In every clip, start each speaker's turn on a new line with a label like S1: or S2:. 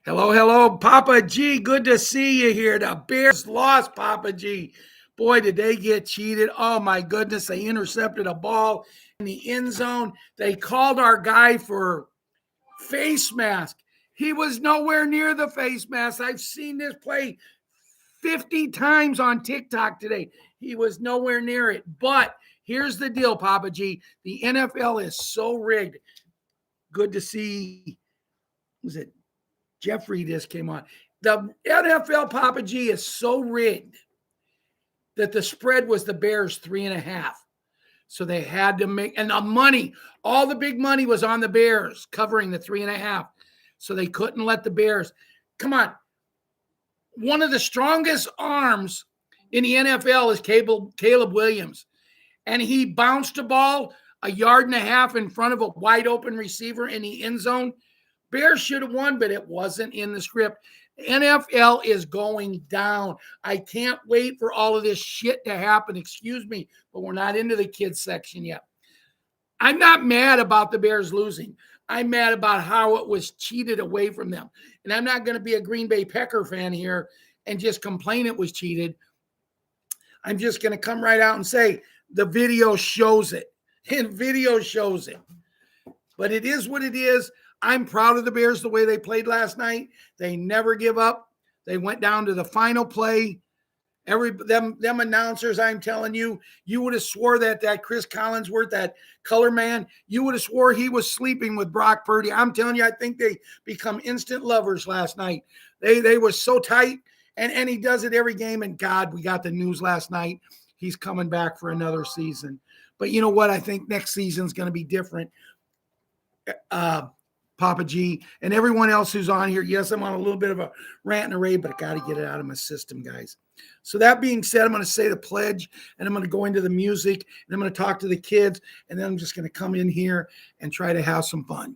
S1: Hello, hello, Papa G. Good to see you here. The Bears lost, Papa G. Boy, did they get cheated. Oh, my goodness. They intercepted a ball in the end zone. They called our guy for face mask. He was nowhere near the face mask. I've seen this play 50 times on TikTok today. He was nowhere near it. But here's the deal, Papa G. The NFL is so rigged. Good to see, was it Jeffrey just came on. The NFL, Papa G, is so rigged that the spread was the Bears 3.5. So they had to make, and the money, all the big money was on the Bears covering the 3.5. So they couldn't let the Bears. Come on. One of the strongest arms in the NFL is Caleb Williams. And he bounced a ball 1.5 yards in front of a wide open receiver in the end zone. Bears should have won, but it wasn't in the script. The NFL is going down. I can't wait for all of this shit to happen. Excuse me, but we're not into the kids section yet. I'm not mad about the Bears losing. I'm mad about how it was cheated away from them. And I'm not going to be a Green Bay Packer fan here and just complain it was cheated. I'm just going to come right out and say the video shows it. And video shows it. But it is what it is. I'm proud of the Bears the way they played last night. They never give up. They went down to the final play. Them announcers, I'm telling you, you would have swore that Chris Collinsworth, that color man, you would have swore he was sleeping with Brock Purdy. I'm telling you, I think they become instant lovers last night. They were so tight, and he does it every game. And God, we got the news last night. He's coming back for another season. But you know what? I think next season's going to be different. Papa G, and everyone else who's on here. Yes, I'm on a little bit of a rant and a rave, but I got to get it out of my system, guys. So that being said, I'm going to say the pledge, and I'm going to go into the music, and I'm going to talk to the kids, and then I'm just going to come in here and try to have some fun.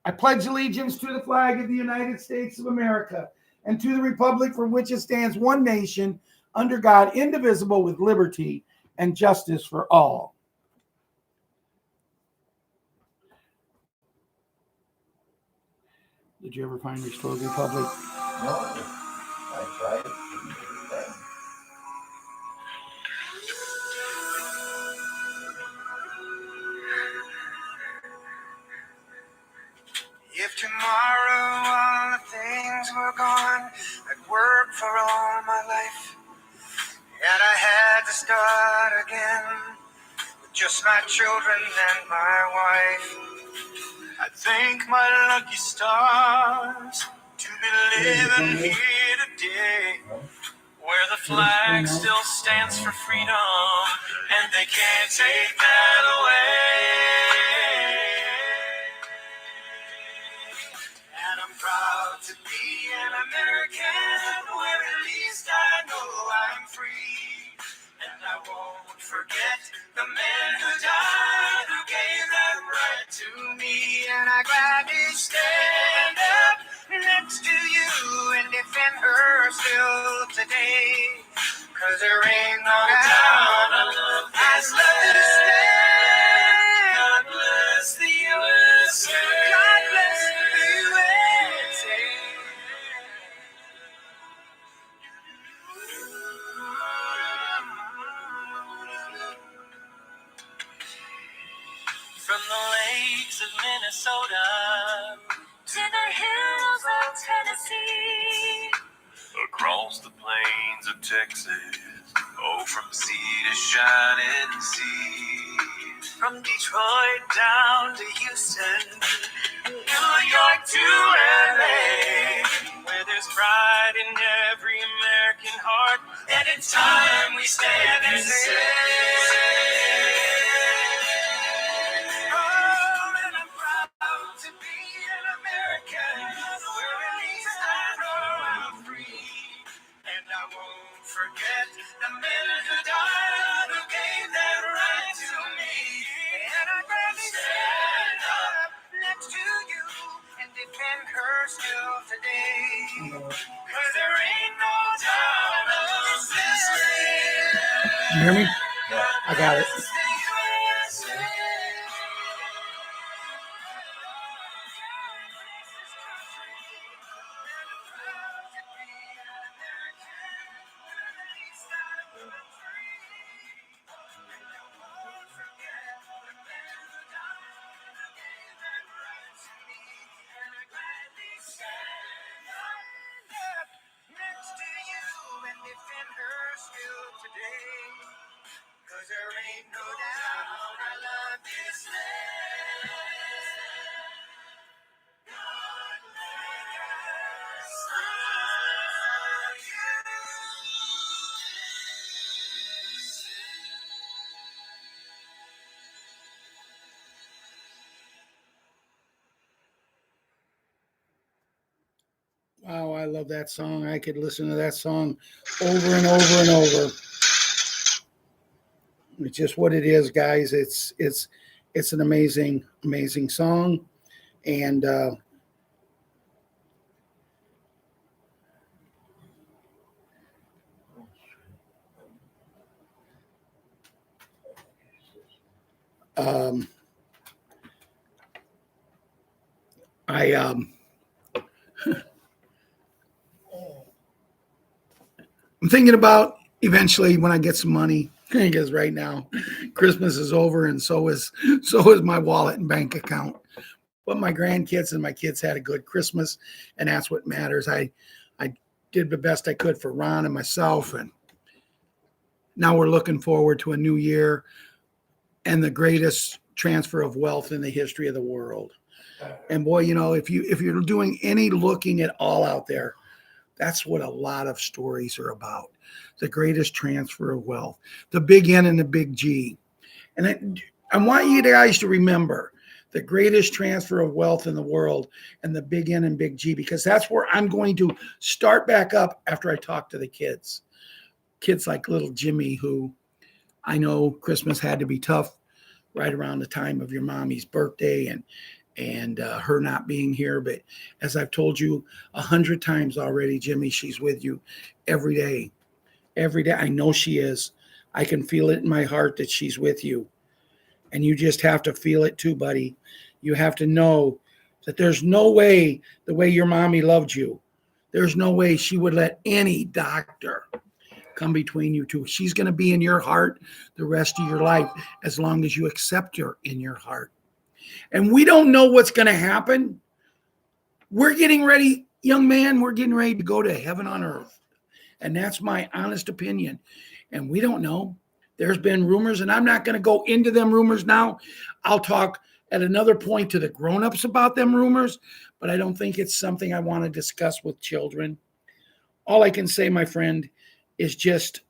S1: I pledge allegiance to the flag of the United States of America and to the republic for which it stands, one nation, under God, indivisible, with liberty and justice for all. Did you ever find Restored Republic?
S2: No, I tried it.
S3: If tomorrow all the things were gone, I'd work for all my life, and I had to start again with just my children and my wife. I thank my lucky stars to be living here today, where the flag still stands for freedom, and they can't take that away. And I'm proud to be an American, where at least I know I'm free. And I won't forget the men who died, who gave that right to me. And I gladly stand up next to you and defend her still today. 'Cause there ain't no doubt I love this land. God bless the USA. God bless the USA. From the lakes of Minnesota to the hills of Tennessee, across the plains of Texas, oh, from sea to shining sea, from Detroit down to Houston, New York to LA, where there's pride in every American heart, and it's time we stand and say, forget the men who died, who gave that right to me. And I gladly stand up next to you and defend her still today. 'Cause there ain't no doubt of this land.
S1: You hear me? I got it. Oh, I love that song. I could listen to that song over and over and over. It's just what it is, guys. It's an amazing song, and um, I I'm thinking about eventually when I get some money, because right now Christmas is over, and so is my wallet and bank account. But my grandkids and my kids had a good Christmas, and that's what matters. I did the best I could for Ron and myself, and now we're looking forward to a new year and the greatest transfer of wealth in the history of the world. And boy, if you're doing any looking at all out there, that's what a lot of stories are about. The greatest transfer of wealth, the big N and the big G. And I want you guys to remember the greatest transfer of wealth in the world and the big N and big G, because that's where I'm going to start back up after I talk to the kids. Kids like little Jimmy, who I know Christmas had to be tough right around the time of your mommy's birthday and her not being here. But as I've told you 100 times already, Jimmy, she's with you every day. Every day. I know she is. I can feel it in my heart that she's with you. And you just have to feel it too, buddy. You have to know that there's no way, the way your mommy loved you, there's no way she would let any doctor come between you two. She's going to be in your heart the rest of your life as long as you accept her in your heart. And we don't know what's going to happen. We're getting ready, young man, we're getting ready to go to heaven on earth. And that's my honest opinion. And we don't know. There's been rumors, and I'm not going to go into them rumors now. I'll talk at another point to the grown-ups about them rumors, but I don't think it's something I want to discuss with children. All I can say, my friend, is just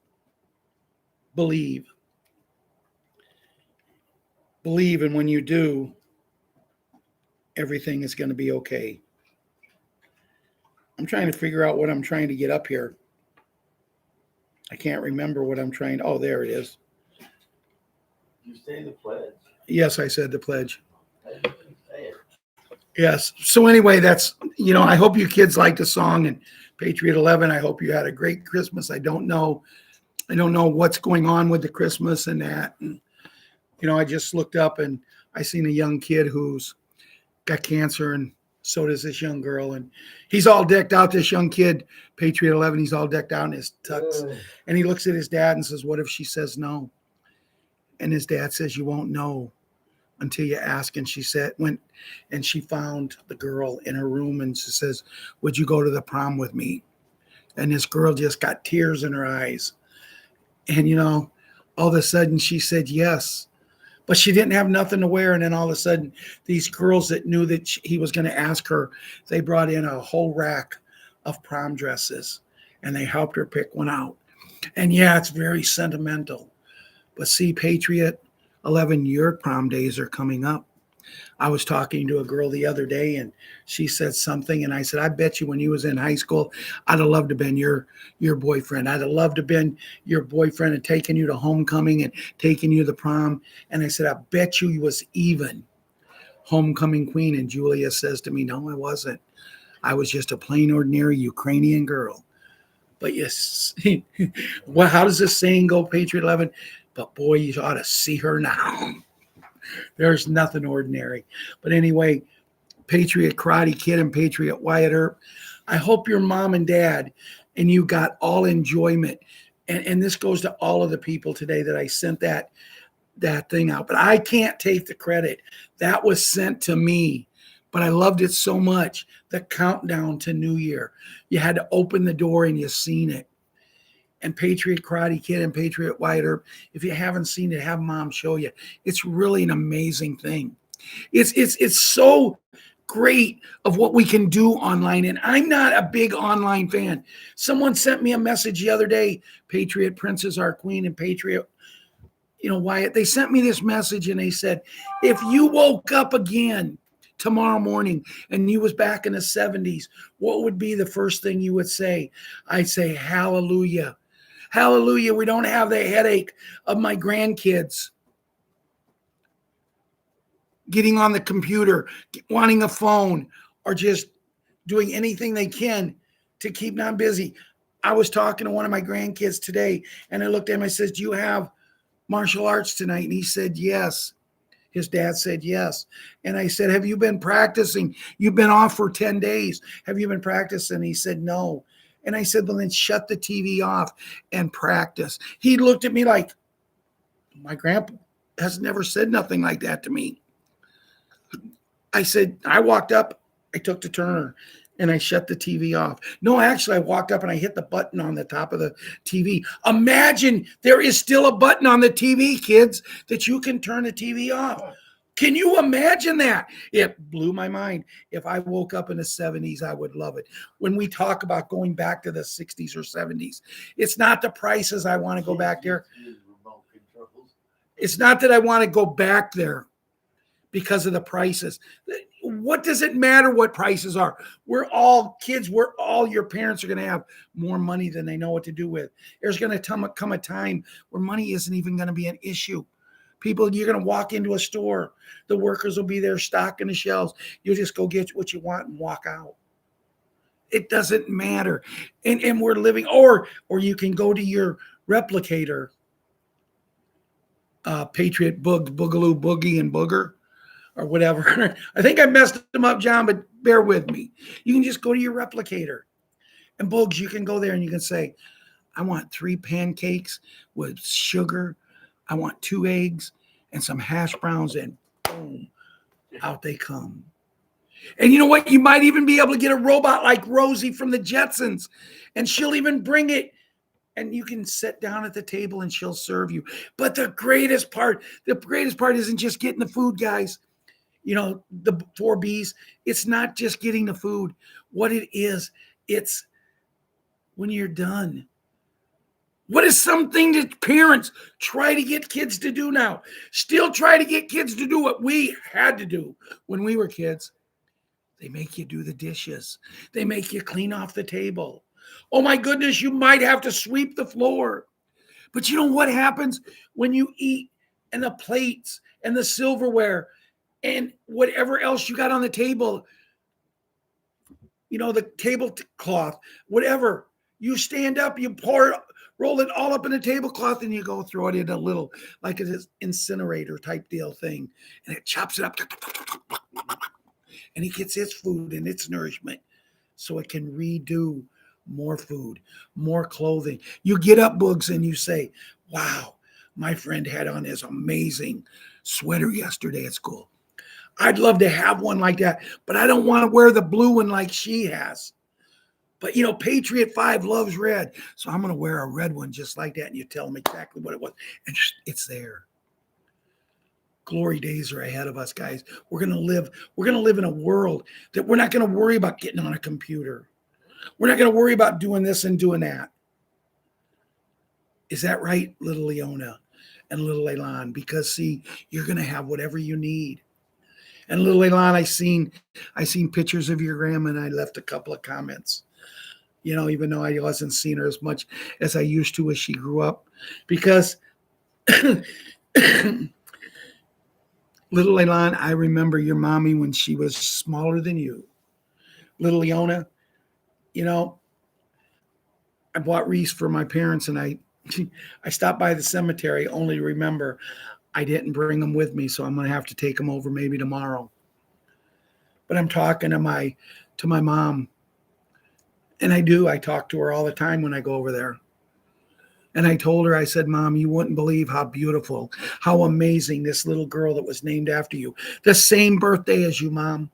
S1: believe. Believe, and when you do, everything is going to be okay. I'm trying to figure out what I'm trying to get up here. I can't remember what I'm trying. Oh, there it is.
S2: You say the pledge.
S1: Yes, I said the pledge.
S2: I didn't say it.
S1: Yes. So anyway, that's, I hope you kids liked the song and Patriot 11. I hope you had a great Christmas. I don't know what's going on with the Christmas and that. And, I just looked up and I seen a young kid who's got cancer, and so does this young girl. And he's all decked out, this young kid, Patriot 11, he's all decked out in his tux. And he looks at his dad and says, what if she says no? And his dad says, you won't know until you ask. And she went and she found the girl in her room and she says, would you go to the prom with me? And this girl just got tears in her eyes. And, all of a sudden she said yes. But she didn't have nothing to wear. And then all of a sudden, these girls that knew that he was going to ask her, they brought in a whole rack of prom dresses. And they helped her pick one out. And yeah, it's very sentimental. But see, Patriot 11, your prom days are coming up. I was talking to a girl the other day, and she said something, and I said, I bet you when you was in high school, I'd have loved to have been your boyfriend. I'd have loved to have been your boyfriend and taken you to homecoming and taken you to the prom. And I said, I bet you was even homecoming queen. And Julia says to me, no, I wasn't. I was just a plain ordinary Ukrainian girl. But yes, well, how does this saying go, Patriot 11? But boy, you ought to see her now. There's nothing ordinary. But anyway, Patriot Karate Kid and Patriot Wyatt Earp, I hope your mom and dad and you got all enjoyment. And this goes to all of the people today that I sent that thing out. But I can't take the credit. That was sent to me. But I loved it so much. The countdown to New Year. You had to open the door and you seen it. And Patriot Karate Kid and Patriot Wyatt Earp, if you haven't seen it, have mom show you. It's really an amazing thing. It's so great of what we can do online. And I'm not a big online fan. Someone sent me a message the other day, Patriot Princess, our queen, and Patriot, Wyatt. They sent me this message and they said, if you woke up again tomorrow morning and you was back in the 70s, what would be the first thing you would say? I'd say, hallelujah. Hallelujah. We don't have the headache of my grandkids getting on the computer, wanting a phone, or just doing anything they can to keep them busy. I was talking to one of my grandkids today, and I looked at him. I said, do you have martial arts tonight? And he said, yes. His dad said, yes. And I said, have you been practicing? You've been off for 10 days. Have you been practicing? He said, no. And I said, well, then shut the TV off and practice. He looked at me like, my grandpa has never said nothing like that to me. I said, I walked up, I took the turner, and I shut the TV off. No, actually, I walked up and I hit the button on the top of the TV. Imagine there is still a button on the TV, kids, that you can turn the TV off. Can you imagine that? It blew my mind. If I woke up in the 70s, I would love it. When we talk about going back to the 60s or 70s, it's not the prices I want to go back there. It's not that I want to go back there because of the prices. What does it matter what prices are? We're all kids. Your parents are going to have more money than they know what to do with. There's going to come a time where money isn't even going to be an issue. People, you're going to walk into a store. The workers will be there stocking the shelves. You'll just go get what you want and walk out. It doesn't matter. And we're living, or you can go to your replicator, Patriot Boogaloo, Boogie, and Booger, or whatever. I think I messed them up, John, but bear with me. You can just go to your replicator. And Boogs, you can go there and you can say, I want 3 pancakes with sugar. I want 2 eggs and some hash browns, and boom, out they come. And you know what? You might even be able to get a robot like Rosie from the Jetsons, and she'll even bring it, and you can sit down at the table and she'll serve you. But the greatest part isn't just getting the food, guys. You know, the 4 B's. It's not just getting the food. What it is, it's when you're done. What is something that parents try to get kids to do now? Still try to get kids to do what we had to do when we were kids. They make you do the dishes. They make you clean off the table. Oh my goodness, you might have to sweep the floor. But you know what happens when you eat, and the plates and the silverware and whatever else you got on the table, you know, the tablecloth, whatever, you stand up, you roll it all up in a tablecloth, and you go throw it in a little, like an incinerator type deal thing, and it chops it up, and it gets its food and its nourishment so it can redo more food, more clothing. You get up, Boogs, and you say, wow, my friend had on his amazing sweater yesterday at school. I'd love to have one like that, but I don't want to wear the blue one like she has. But, you know, Patriot 5 loves red, so I'm going to wear a red one just like that, and you tell them exactly what it was, and it's there. Glory days are ahead of us, guys. We're going to live in a world that we're not going to worry about getting on a computer. We're not going to worry about doing this and doing that. Is that right, little Leona and little Elan? Because, see, you're going to have whatever you need. And little Elan, I seen pictures of your grandma, and I left a couple of comments. You know, even though I wasn't seeing her as much as I used to as she grew up. Because little Elan, I remember your mommy when she was smaller than you. Little Leona, you know, I bought wreaths for my parents, and I stopped by the cemetery only to remember I didn't bring them with me, so I'm going to have to take them over maybe tomorrow. But I'm talking to my mom, and I talk to her all the time when I go over there. And I told her, I said, Mom, you wouldn't believe how beautiful, how amazing this little girl that was named after you. The same birthday as you, Mom.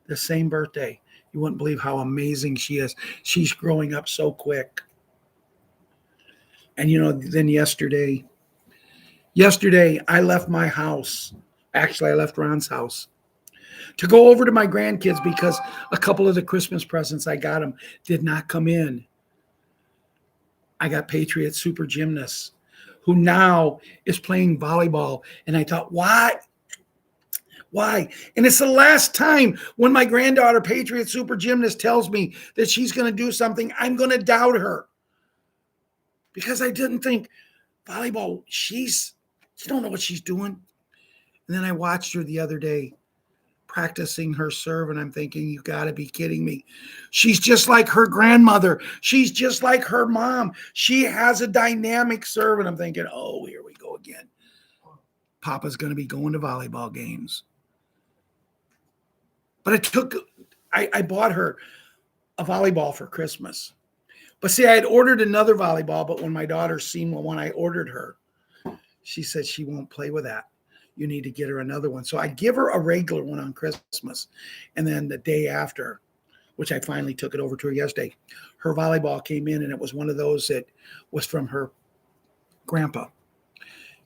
S1: The same birthday. You wouldn't believe how amazing she is. She's growing up so quick. And, you know, then yesterday, I left my house. Actually, I left Ron's house to go over to my grandkids because a couple of the Christmas presents I got them did not come in. I got Patriot Super Gymnast, who now is playing volleyball. And I thought, why Why? And it's the last time when my granddaughter, Patriots super gymnast, tells me that she's going to do something, I'm going to doubt her. Because I didn't think, volleyball, she don't know what she's doing. And then I watched her the other day practicing her serve, and I'm thinking, you got to be kidding me. She's just like her grandmother. She's just like her mom. She has a dynamic serve, and I'm thinking, oh, here we go again. Papa's going to be going to volleyball games. But I bought her a volleyball for Christmas. But see, I had ordered another volleyball, but when my daughter seen the one I ordered her, she said she won't play with that. You need to get her another one. So I give her a regular one on Christmas. And then the day after, which I finally took it over to her yesterday, her volleyball came in, and it was one of those that was from her grandpa,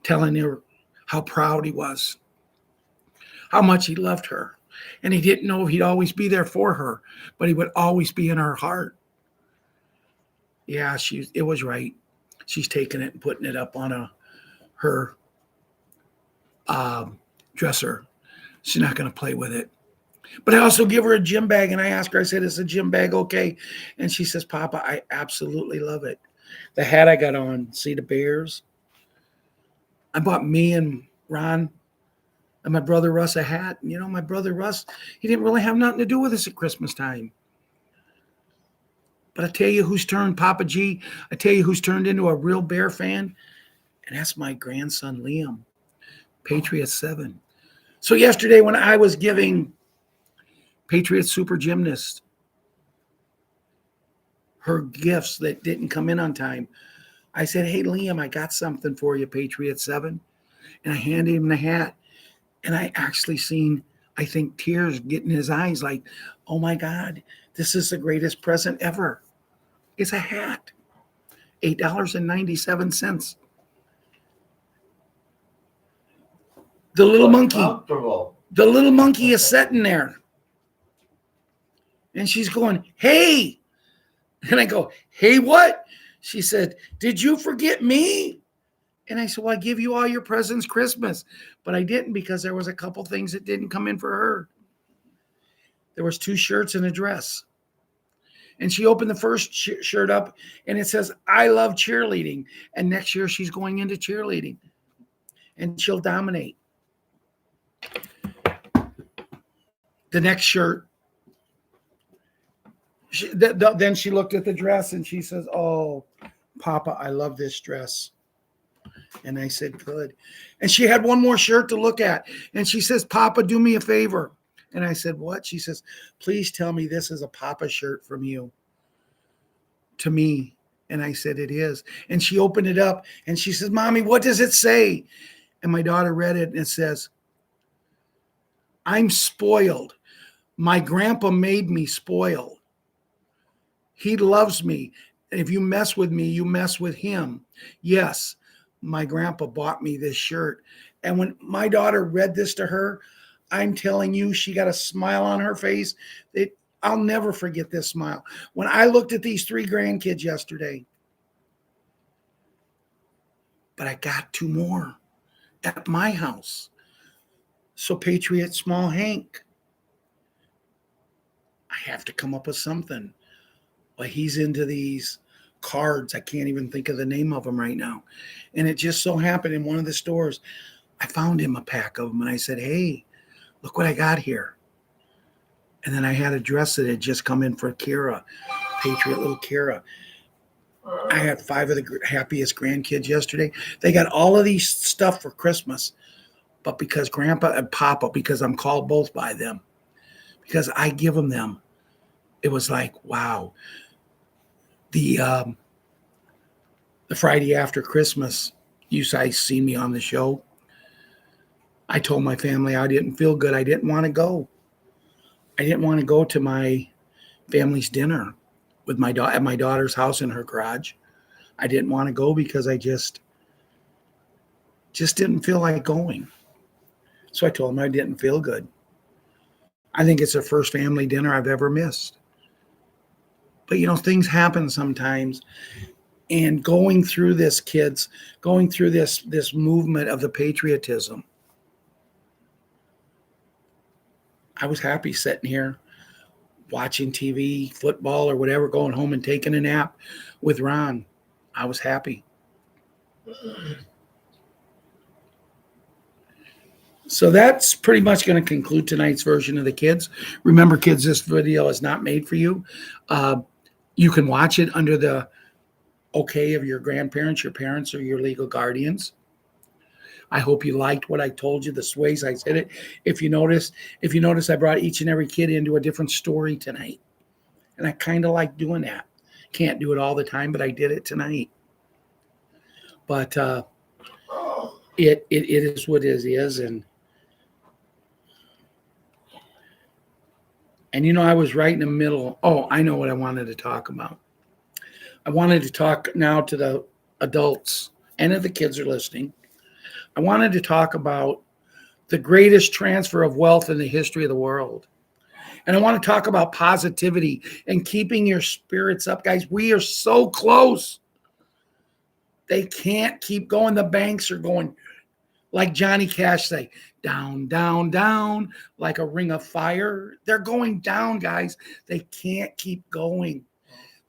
S1: telling her how proud he was, how much he loved her. And he didn't know if he'd always be there for her, but he would always be in her heart. Yeah, it was right. She's taking it and putting it up on her dresser. She's not going to play with it. But I also give her a gym bag, and I asked her, I said, is the gym bag okay? And she says, Papa, I absolutely love it. The hat I got on, see the Bears? I bought me and Ron and my brother Russ a hat. And, my brother Russ, he didn't really have nothing to do with us at Christmas time. But I tell you who's turned, Papa G, I tell you who's turned into a real Bear fan, and that's my grandson, Liam, Patriots 7. So yesterday when I was giving Patriots super gymnast her gifts that didn't come in on time, I said, hey, Liam, I got something for you, Patriots 7. And I handed him the hat. And I actually seen, I think, tears get in his eyes like, oh, my God, this is the greatest present ever. It's a hat, $8.97. The little monkey is sitting there. And she's going, hey. And I go, hey, what? She said, did you forget me? And I said, well, I give you all your presents Christmas. But I didn't, because there was a couple things that didn't come in for her. There was 2 shirts and a dress. And she opened the first shirt up, and it says, I love cheerleading. And next year she's going into cheerleading. And she'll dominate. The next shirt, then she looked at the dress, and she says, oh, Papa, I love this dress. And I said, good. And she had one more shirt to look at. And she says, Papa, do me a favor. And I said, what? She says, please tell me this is a Papa shirt from you to me. And I said, it is. And she opened it up, and she says, Mommy, what does it say? And my daughter read it, and it says, I'm spoiled. My grandpa made me spoiled. He loves me. And if you mess with me, you mess with him. Yes, my grandpa bought me this shirt. And when my daughter read this to her, I'm telling you, she got a smile on her face. I'll never forget this smile. When I looked at these 3 grandkids yesterday, but I got 2 more at my house. So Patriot Small Hank, I have to come up with something. Well, he's into these cards. I can't even think of the name of them right now. And it just so happened in one of the stores, I found him a pack of them, and I said, hey, look what I got here. And then I had a dress that had just come in for Kira, Patriot little Kira. I had 5 of the happiest grandkids yesterday. They got all of these stuff for Christmas, but because Grandpa and Papa, because I'm called both by them, because I give them, it was like, wow. The Friday after Christmas, you guys seen me on the show. I told my family I didn't feel good. I didn't want to go. I didn't want to go to my family's dinner with at my daughter's house in her garage. I didn't want to go because I just didn't feel like going. So I told them I didn't feel good. I think it's the first family dinner I've ever missed. But, things happen sometimes. And going through this, kids, going through this movement of the patriotism, I was happy sitting here watching TV, football, or whatever, going home and taking a nap with Ron. I was happy. So that's pretty much going to conclude tonight's version of the kids. Remember, kids, this video is not made for you. You can watch it under the okay of your grandparents, your parents, or your legal guardians. I hope you liked what I told you, the ways I said it. If you notice, I brought each and every kid into a different story tonight. And I kind of like doing that. Can't do it all the time, but I did it tonight. But it is what it is. And you know, I was right in the middle. Oh, I know what I wanted to talk about. I wanted to talk now to the adults, and if the kids are listening, I wanted to talk about the greatest transfer of wealth in the history of the world. And I want to talk about positivity and keeping your spirits up. Guys, we are so close. They can't keep going. The banks are going, like Johnny Cash say, down, down, down, like a ring of fire. They're going down, guys. They can't keep going.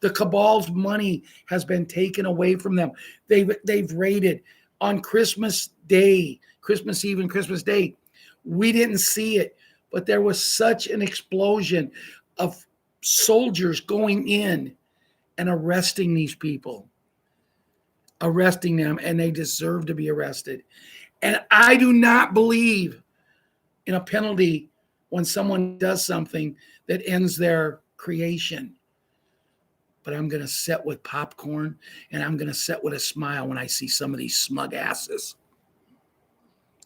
S1: The cabal's money has been taken away from them. They've raided on Christmas Day, Christmas Eve and Christmas Day. We didn't see it, but there was such an explosion of soldiers going in and arresting these people, arresting them, and they deserve to be arrested. And I do not believe in a penalty when someone does something that ends their creation. But I'm going to sit with popcorn and I'm going to sit with a smile when I see some of these smug asses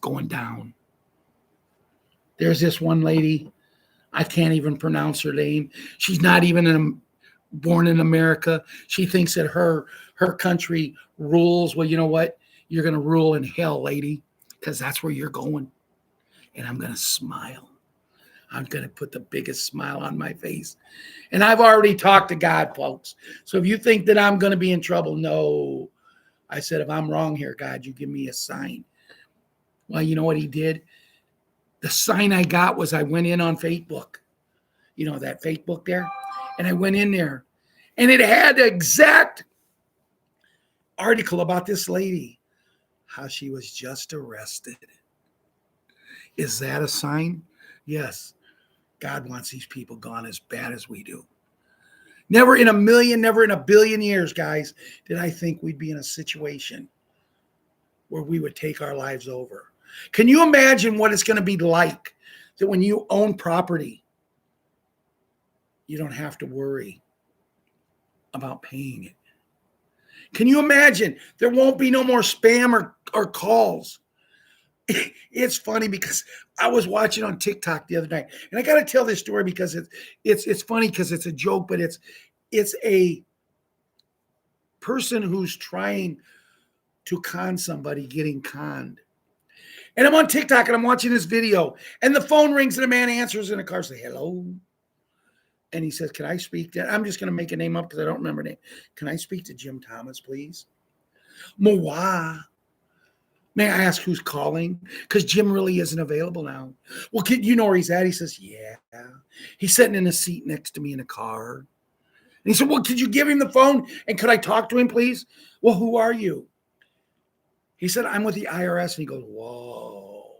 S1: going down. There's this one lady, I can't even pronounce her name. She's not even born in America. She thinks that her country rules. Well, you know what? You're going to rule in hell, lady, because that's where you're going. And I'm going to smile. I'm going to put the biggest smile on my face. And I've already talked to God, folks. So if you think that I'm going to be in trouble, no. I said, if I'm wrong here, God, you give me a sign. Well, you know what he did? The sign I got was I went in on Facebook. You know, that Facebook there? And I went in there. And it had the exact article about this lady, how she was just arrested. Is that a sign? Yes. God wants these people gone as bad as we do. Never in a million, never in a billion years, guys, did I think we'd be in a situation where we would take our lives over. Can you imagine what it's going to be like that when you own property, you don't have to worry about paying it? Can you imagine there won't be no more spam or calls? It's funny because I was watching on TikTok the other night, and I got to tell this story because it's funny because it's a joke, but it's a person who's trying to con somebody getting conned. And I'm on TikTok and I'm watching this video, and the phone rings and a man answers in a car, say hello, and he says, "Can I speak to?" I'm just going to make a name up because I don't remember a name. "Can I speak to Jim Thomas, please?" Moa. May I ask who's calling? Because Jim really isn't available now. Well, you know where he's at? He says, yeah. He's sitting in a seat next to me in a car. And he said, well, could you give him the phone? And could I talk to him, please? Well, who are you? He said, I'm with the IRS. And he goes, whoa,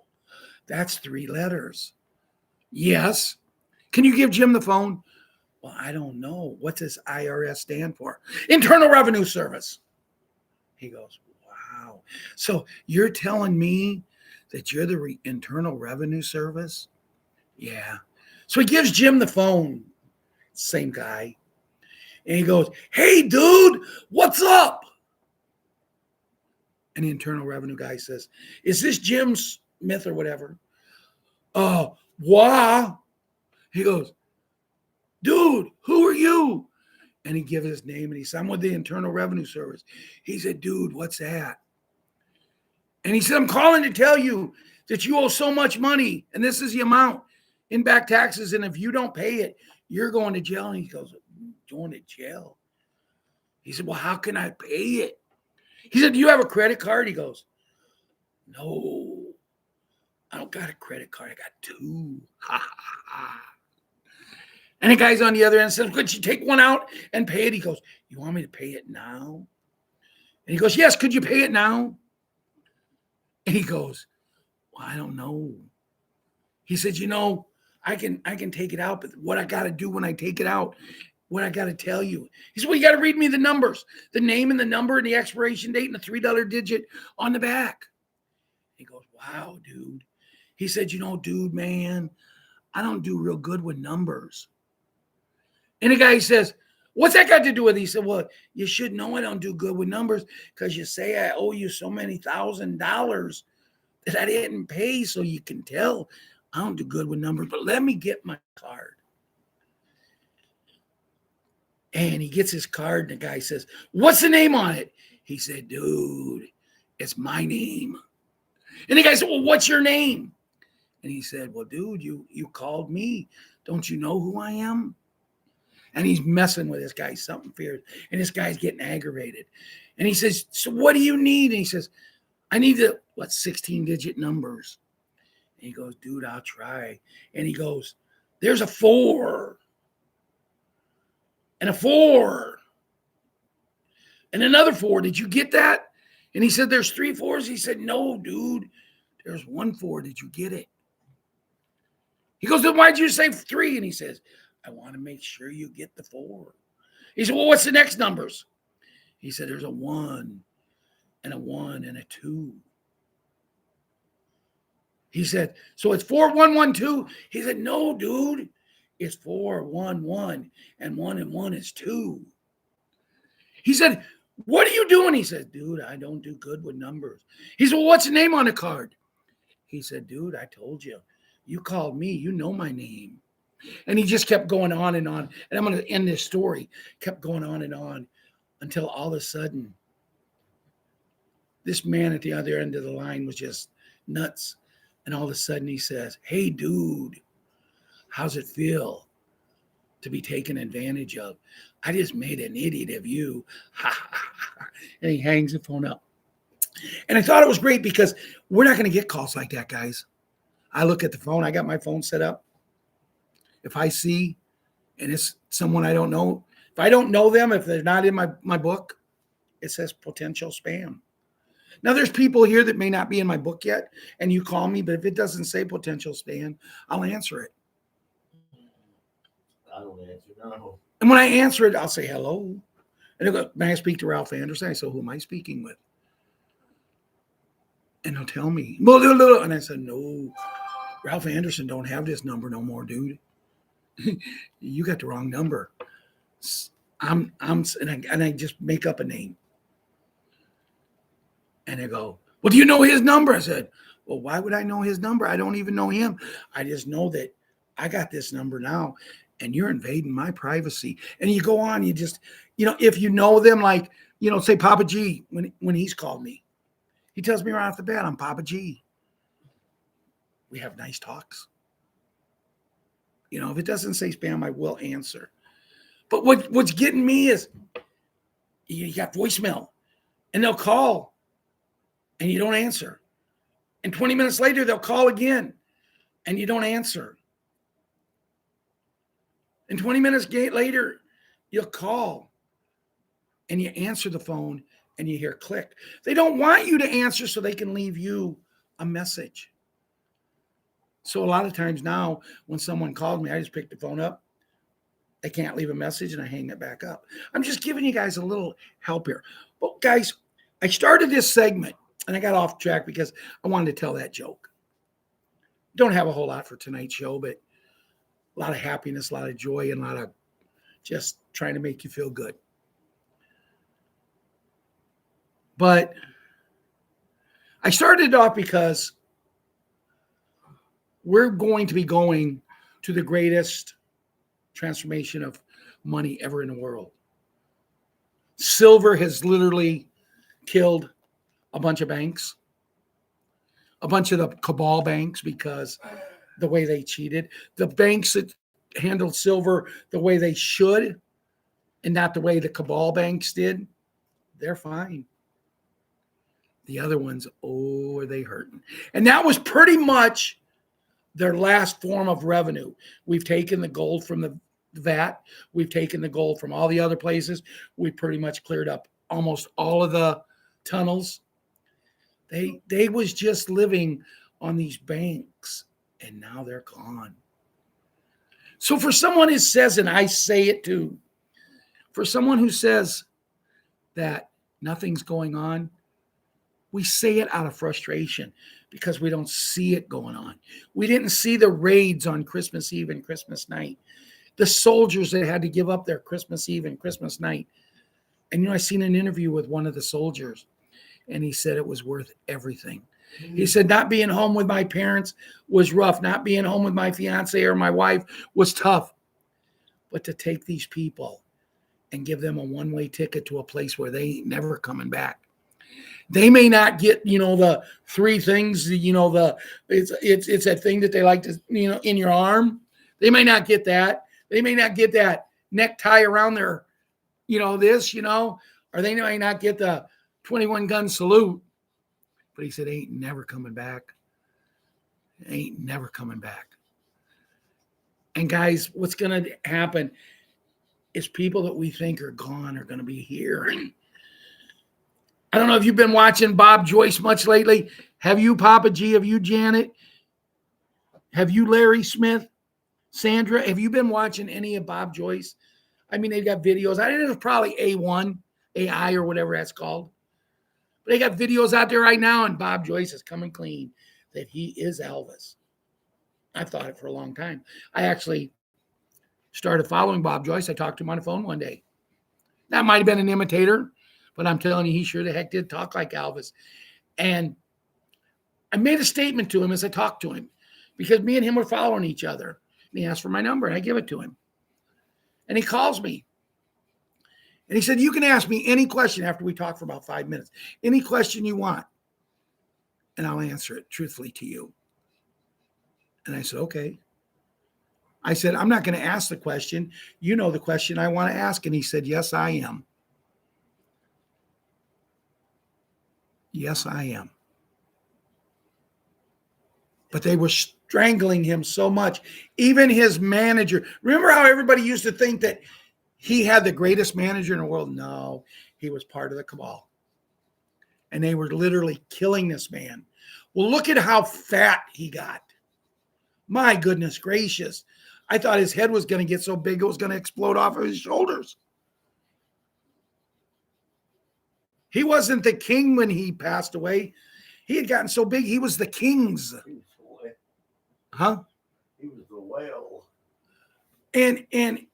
S1: that's 3 letters. Yes. Can you give Jim the phone? Well, I don't know. What does IRS stand for? Internal Revenue Service. He goes, wow. So you're telling me that you're the Internal Revenue Service? Yeah. So he gives Jim the phone. Same guy. And he goes, hey, dude, what's up? And the Internal Revenue guy says, is this Jim Smith or whatever? Oh, wow. He goes, dude, who are you? And he gives his name and he said, I'm with the Internal Revenue Service. He said, dude, what's that? And he said, I'm calling to tell you that you owe so much money, and this is the amount in back taxes, and if you don't pay it, you're going to jail. And he goes, going to jail? He said, well, how can I pay it? He said, do you have a credit card? He goes, no, I don't got a credit card. I got 2. Ha, ha, ha. And the guy's on the other end says, could you take one out and pay it? He goes, you want me to pay it now? And he goes, yes, could you pay it now? And he goes, well, I don't know. He said, I can take it out, but what I got to do when I take it out, what I got to tell you. He said, well, you got to read me the numbers, the name and the number and the expiration date and the $3 digit on the back. He goes, wow, dude. He said, dude, man, I don't do real good with numbers. And the guy says, what's that got to do with it? He said, well, you should know I don't do good with numbers because you say I owe you so many $1,000 that I didn't pay, so you can tell I don't do good with numbers, but let me get my card. And he gets his card, and the guy says, what's the name on it? He said, dude, it's my name. And the guy said, well, what's your name? And he said, well, dude, you called me. Don't you know who I am? And he's messing with this guy, something fierce. And this guy's getting aggravated. And he says, so what do you need? And he says, I need 16-digit numbers. And he goes, dude, I'll try. And he goes, there's a 4. And a 4. And another 4. Did you get that? And he said, there's 3 4s. He said, no, dude, there's 1 4. Did you get it? He goes, then why'd you say 3? And he says, I want to make sure you get the 4. He said, well, what's the next numbers? He said, there's a 1 and a 1 and a 2. He said, so it's 4 1 1 2. He said, no, dude, it's 4 1 1 and 1 and 1 is 2. He said, what are you doing? He said, dude, I don't do good with numbers. He said, well, what's the name on the card? He said, dude, I told you. You called me. You know my name. And he just kept going on. And I'm going to end this story. Kept going on until all of a sudden, this man at the other end of the line was just nuts. And all of a sudden he says, hey, dude, how's it feel to be taken advantage of? I just made an idiot of you. And he hangs the phone up. And I thought it was great because we're not going to get calls like that, guys. I look at the phone. I got my phone set up. If I see, and it's someone I don't know, if I don't know them, if they're not in my book, it says potential spam. Now, there's people here that may not be in my book yet, and you call me, but if it doesn't say potential spam, I'll answer it.
S2: I don't answer, no.
S1: And when I answer it, I'll say hello. And they'll go, may I speak to Ralph Anderson? I say, who am I speaking with? And they'll tell me, and I said, no, Ralph Anderson don't have this number no more, dude. You got the wrong number. And I just make up a name. And they go, well, do you know his number? I said, well, why would I know his number? I don't even know him. I just know that I got this number now, and you're invading my privacy. And you go on, you just, if you know them, like, say Papa G, when he's called me, he tells me right off the bat, I'm Papa G. We have nice talks. If it doesn't say spam, I will answer. But what's getting me is you got voicemail, and they'll call, and you don't answer. And 20 minutes later, they'll call again, and you don't answer. And 20 minutes later, you'll call, and you answer the phone, and you hear click. They don't want you to answer so they can leave you a message. So a lot of times now, when someone calls me, I just pick the phone up. They can't leave a message, and I hang it back up. I'm just giving you guys a little help here. But guys, I started this segment, and I got off track because I wanted to tell that joke. Don't have a whole lot for tonight's show, but a lot of happiness, a lot of joy, and a lot of just trying to make you feel good. But I started off because we're going to be going to the greatest transformation of money ever in the world. Silver has literally killed a bunch of banks, a bunch of the CABAL banks, because the way they cheated. The banks that handled silver the way they should and not the way the CABAL banks did, they're fine. The other ones, oh, are they hurting? And that was pretty much their last form of revenue. We've taken the gold from the VAT. We've taken the gold from all the other places. We pretty much cleared up almost all of the tunnels. They was just living on these banks, and now they're gone. So for someone who says, and I say it too, for someone who says that nothing's going on, we say it out of frustration because we don't see it going on. We didn't see the raids on Christmas Eve and Christmas night. The soldiers that had to give up their Christmas Eve and Christmas night. And I seen an interview with one of the soldiers, and he said it was worth everything. He said, not being home with my parents was rough. Not being home with my fiance or my wife was tough. But to take these people and give them a one-way ticket to a place where they ain't never coming back. They may not get, the three things, it's that thing that they like to, in your arm. They may not get that. They may not get that necktie around their, or they may not get the 21 gun salute. But he said, ain't never coming back. Ain't never coming back. And guys, what's going to happen is people that we think are gone are going to be here. I don't know if you've been watching Bob Joyce much lately. Have you, Papa G? Have you, Janet? Have you, Larry Smith? Sandra? Have you been watching any of Bob Joyce? I mean, they got videos. I think it's probably A1, AI, or whatever that's called. But they got videos out there right now, and Bob Joyce is coming clean that he is Elvis. I've thought it for a long time. I actually started following Bob Joyce. I talked to him on the phone one day. That might have been an imitator, but I'm telling you, he sure the heck did talk like Elvis. And I made a statement to him as I talked to him because me and him were following each other. And he asked for my number, and I give it to him. And he calls me. And he said, you can ask me any question after we talk for about 5 minutes. Any question you want. And I'll answer it truthfully to you. And I said, okay. I said, I'm not going to ask the question. You know the question I want to ask. And he said, yes, I am. Yes, I am. But they were strangling him so much. Even his manager. Remember how everybody used to think that he had the greatest manager in the world? No, he was part of the cabal. And they were literally killing this man. Well, look at how fat he got. My goodness gracious. I thought his head was going to get so big it was going to explode off of his shoulders. He wasn't the king when he passed away. He had gotten so big, he was the king's. Huh?
S2: He was the whale.
S1: And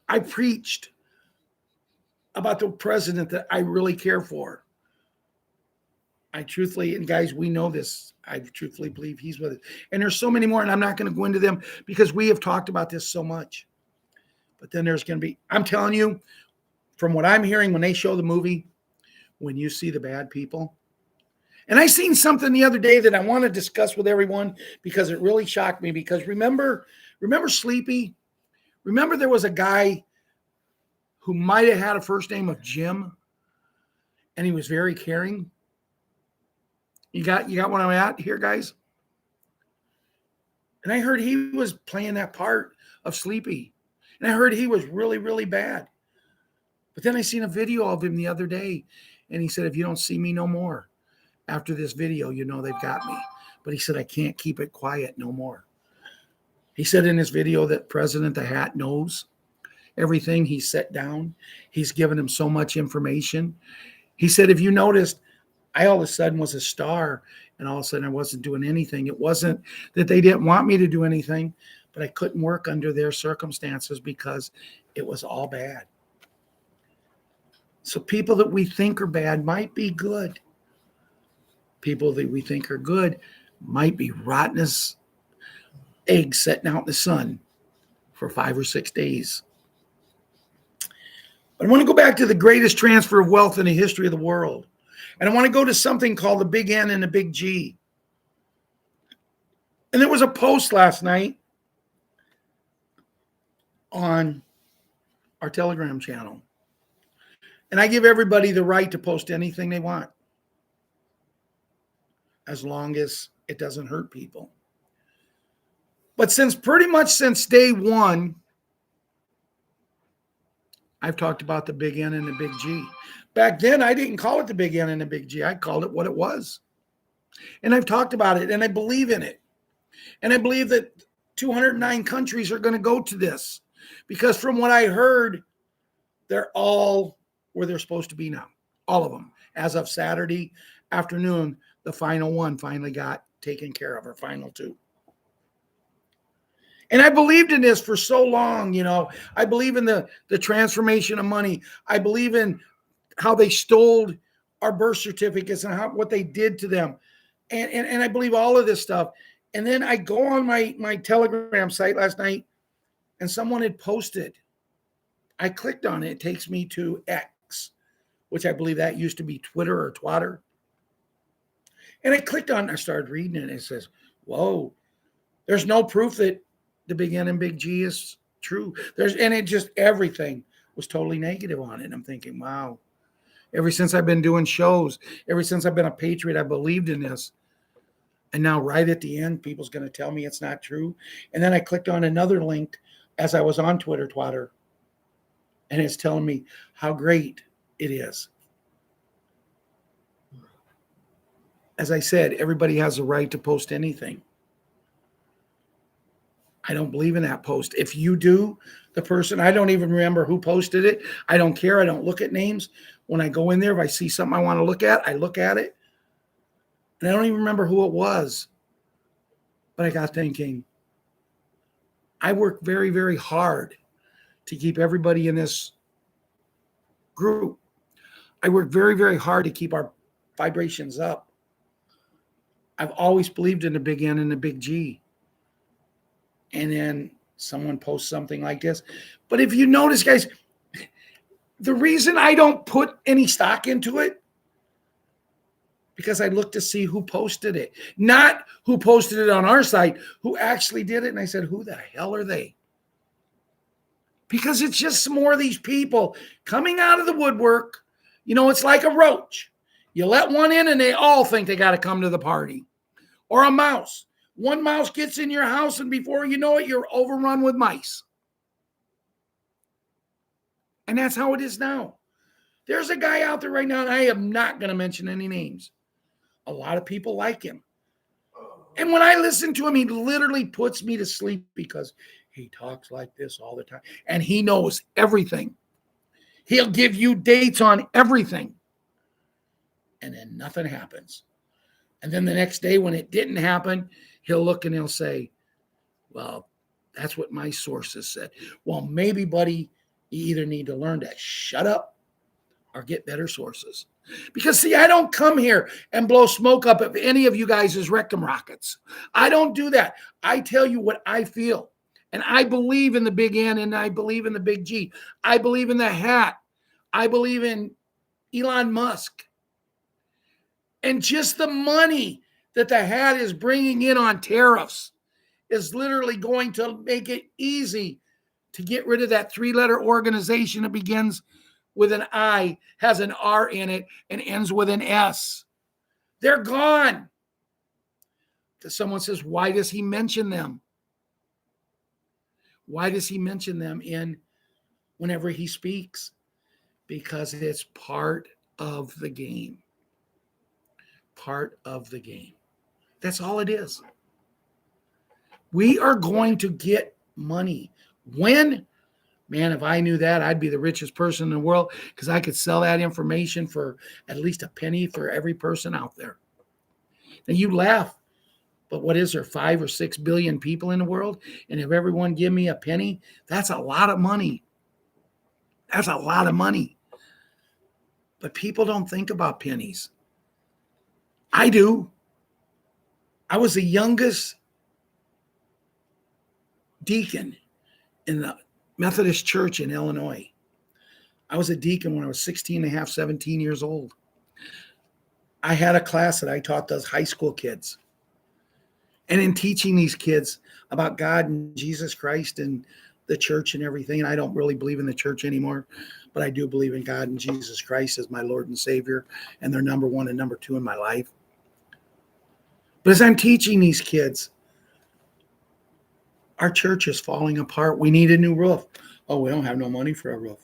S1: I preached about the president that I really care for. I truthfully, and guys, we know this. I truthfully believe he's with us. And there's so many more, and I'm not going to go into them because we have talked about this so much. But then there's going to be, I'm telling you, from what I'm hearing when they show the movie, when you see the bad people. And I seen something the other day that I want to discuss with everyone because it really shocked me. Because remember Sleepy? Remember there was a guy who might have had a first name of Jim, and he was very caring. You got what I'm at here, guys? And I heard he was playing that part of Sleepy. And I heard he was really, really bad. But then I seen a video of him the other day, and he said, if you don't see me no more after this video, you know they've got me. But he said, I can't keep it quiet no more. He said in his video that President the Hat knows everything. He's set down. He's given him so much information. He said, if you noticed, I all of a sudden was a star, and all of a sudden I wasn't doing anything. It wasn't that they didn't want me to do anything, but I couldn't work under their circumstances because it was all bad. So people that we think are bad might be good. People that we think are good might be rotten as eggs sitting out in the sun for 5 or 6 days. But I want to go back to the greatest transfer of wealth in the history of the world. And I want to go to something called the Big N and the Big G. And there was a post last night on our Telegram channel. And I give everybody the right to post anything they want, as long as it doesn't hurt people. But pretty much since day one, I've talked about the big N and the big G. Back then, I didn't call it the big N and the big G. I called it what it was. And I've talked about it, and I believe in it. And I believe that 209 countries are going to go to this, because from what I heard, they're all where they're supposed to be now. All of them. As of Saturday afternoon, the final one finally got taken care of, or final two. And I believed in this for so long, you know. I believe in the transformation of money. I believe in how they stole our birth certificates and what they did to them. And I believe all of this stuff. And then I go on my Telegram site last night, and someone had posted. I clicked on it. It takes me to X, which I believe that used to be Twitter or Twatter. And I clicked on it. I started reading it. And it says, whoa, there's no proof that the big N and big G is true. And it just, everything was totally negative on it. And I'm thinking, wow, ever since I've been doing shows, ever since I've been a Patriot, I believed in this. And now right at the end, people's going to tell me it's not true. And then I clicked on another link as I was on Twitter, Twatter, and it's telling me how great it is. As I said, everybody has a right to post anything. I don't believe in that post. If you do, the person, I don't even remember who posted it. I don't care. I don't look at names. When I go in there, if I see something I want to look at, I look at it. And I don't even remember who it was. But I got thinking, I work very, very hard to keep everybody in this group. I work very, very hard to keep our vibrations up. I've always believed in the big N and the big G. And then someone posts something like this. But if you notice, guys, the reason I don't put any stock into it, because I look to see who posted it, not who posted it on our site, who actually did it. And I said, who the hell are they? Because it's just some more of these people coming out of the woodwork. You know, it's like a roach. You let one in and they all think they got to come to the party. Or a mouse. One mouse gets in your house, and before you know it, you're overrun with mice. And that's how it is now. There's a guy out there right now, and I am not going to mention any names. A lot of people like him. And when I listen to him, he literally puts me to sleep, because he talks like this all the time. And he knows everything. He'll give you dates on everything. And then nothing happens. And then the next day when it didn't happen, he'll look and he'll say, well, that's what my sources said. Well, maybe, buddy, you either need to learn to shut up or get better sources. Because, see, I don't come here and blow smoke up at any of you guys' rectum rockets. I don't do that. I tell you what I feel. And I believe in the big N and I believe in the big G. I believe in the hat. I believe in Elon Musk. And just the money that the hat is bringing in on tariffs is literally going to make it easy to get rid of that three-letter organization that begins with an I, has an R in it, and ends with an S. They're gone. Someone says, why does he mention them? Why does he mention them whenever he speaks? Because it's part of the game. Part of the game. That's all it is. We are going to get money. When? Man, if I knew that, I'd be the richest person in the world, because I could sell that information for at least a penny for every person out there. Now you laugh, but what is there, 5 or 6 billion people in the world? And if everyone give me a penny, that's a lot of money. That's a lot of money. But people don't think about pennies. I do. I was the youngest deacon in the Methodist Church in Illinois. I was a deacon when I was 16 and a half, 17 years old. I had a class that I taught those high school kids. And in teaching these kids about God and Jesus Christ and the church and everything. And I don't really believe in the church anymore, but I do believe in God and Jesus Christ as my Lord and Savior. And they're number one and number two in my life. But as I'm teaching these kids, our church is falling apart. We need a new roof. Oh, we don't have no money for a roof.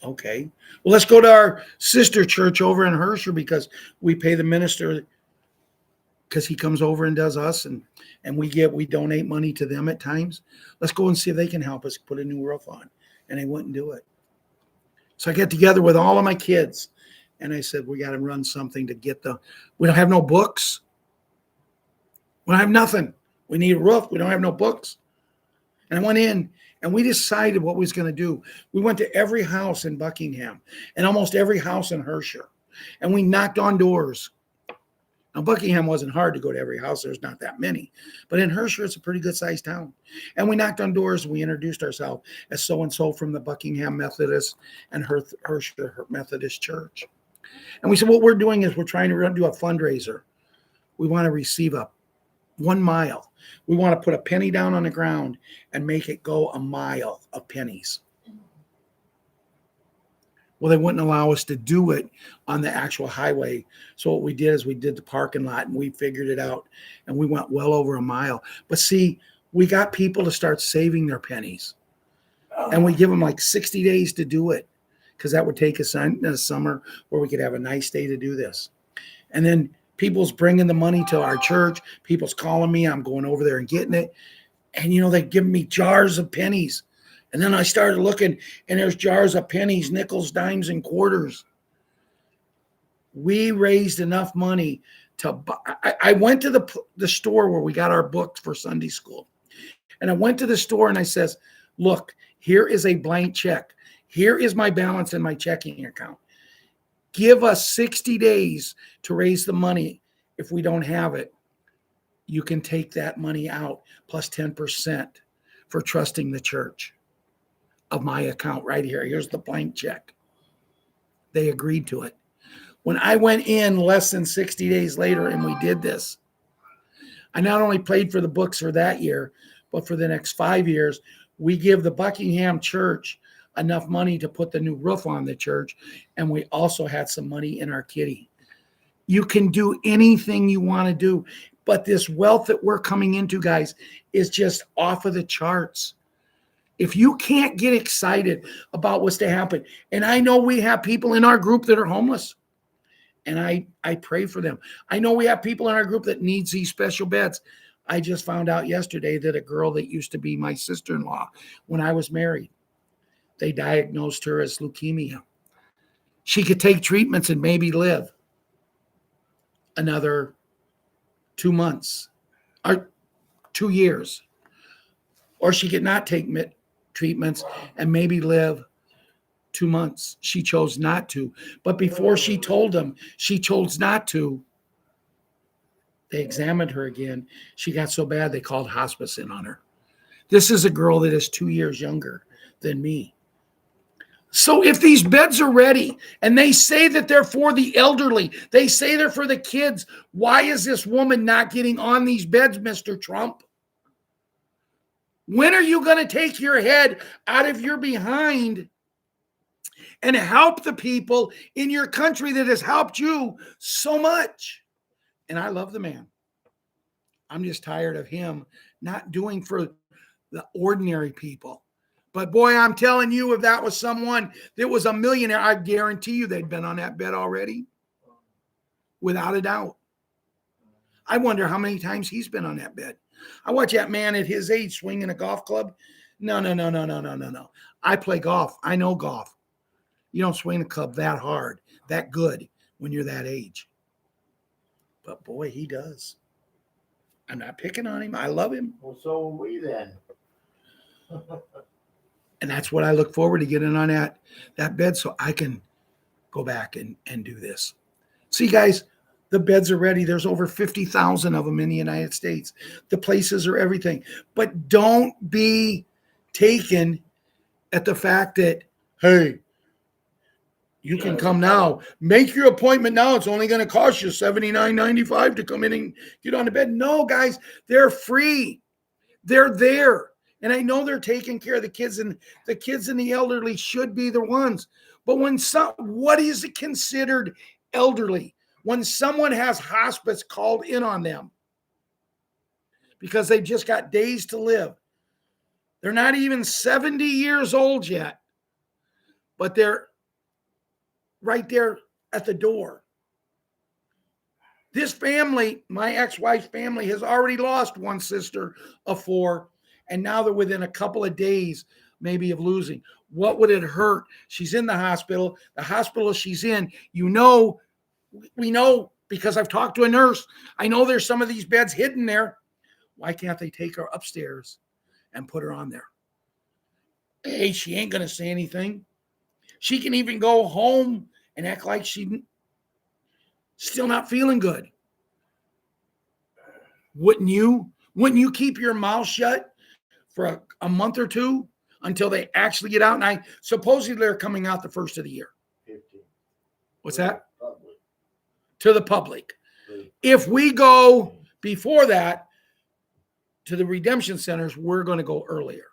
S1: Okay. Well, let's go to our sister church over in Herscher because we pay the minister because he comes over and does us and we donate money to them at times. Let's go and see if they can help us put a new roof on. And they wouldn't do it. So I get together with all of my kids and I said, we got to run something to get we don't have no books. We don't have nothing. We need a roof. We don't have no books. And I went in and we decided what we was going to do. We went to every house in Buckingham and almost every house in Herscher. And we knocked on doors. Now, Buckingham wasn't hard to go to every house. There's not that many. But in Herscher, it's a pretty good-sized town. And we knocked on doors. And we introduced ourselves as so-and-so from the Buckingham Methodist and Herscher Methodist Church. And we said, what we're doing is we're trying to do a fundraiser. We want to receive 1 mile. We want to put a penny down on the ground and make it go a mile of pennies. Well, they wouldn't allow us to do it on the actual highway. So what we did is we did the parking lot and we figured it out and we went well over a mile. But see, we got people to start saving their pennies and we give them like 60 days to do it because that would take us in the summer where we could have a nice day to do this. And then people's bringing the money to our church. People's calling me. I'm going over there and getting it. And, they give me jars of pennies. And then I started looking, and there's jars of pennies, nickels, dimes, and quarters. We raised enough money to buy. I went to the store where we got our books for Sunday school. And I went to the store and I says, look, here is a blank check. Here is my balance in my checking account. Give us 60 days to raise the money. If we don't have it, you can take that money out plus 10% for trusting the church of my account right here. Here's the blank check. They agreed to it. When I went in less than 60 days later and we did this, I not only paid for the books for that year, but for the next 5 years, we give the Buckingham Church enough money to put the new roof on the church, and we also had some money in our kitty. You can do anything you want to do, but this wealth that we're coming into, guys, is just off of the charts. If you can't get excited about what's to happen, and I know we have people in our group that are homeless, and I pray for them. I know we have people in our group that needs these special beds. I just found out yesterday that a girl that used to be my sister-in-law when I was married, they diagnosed her as leukemia. She could take treatments and maybe live another 2 months or 2 years. Or she could not take treatments and maybe live 2 months. She chose not to. But before she told them she chose not to, they examined her again. She got so bad they called hospice in on her. This is a girl that is 2 years younger than me. So if these beds are ready and they say that they're for the elderly, they say they're for the kids, why is this woman not getting on these beds, Mr. Trump? When are you going to take your head out of your behind and help the people in your country that has helped you so much? And I love the man. I'm just tired of him not doing for the ordinary people. But boy, I'm telling you, if that was someone that was a millionaire, I guarantee you they'd been on that bed already. Without a doubt. I wonder how many times he's been on that bed. I watch that man at his age swinging a golf club. No. I play golf. I know golf. You don't swing a club that hard, that good when you're that age. But boy, he does. I'm not picking on him. I love him.
S2: Well, so are we then.
S1: And that's what I look forward to getting on that bed so I can go back and do this. See, guys, the beds are ready. There's over 50,000 of them in the United States. The places are everything. But don't be taken at the fact that, hey, you can come now. Make your appointment now. It's only going to cost you $79.95 to come in and get on the bed. No, guys, they're free. They're there. And I know they're taking care of the kids, and the kids and the elderly should be the ones. But what is it considered elderly? When someone has hospice called in on them because they've just got days to live. They're not even 70 years old yet, but they're right there at the door. This family, my ex-wife's family, has already lost one sister of 4, and now they're within a couple of days maybe of losing. What would it hurt? She's in the hospital. The hospital she's in, we know because I've talked to a nurse. I know there's some of these beds hidden there. Why can't they take her upstairs and put her on there? Hey, she ain't going to say anything. She can even go home and act like she's still not feeling good. Wouldn't you? Wouldn't you keep your mouth shut for a month or two until they actually get out? And supposedly they're coming out the first of the year.
S2: 15.
S1: What's that?
S2: Public.
S1: To the public. If we go before that to the redemption centers, we're going to go earlier.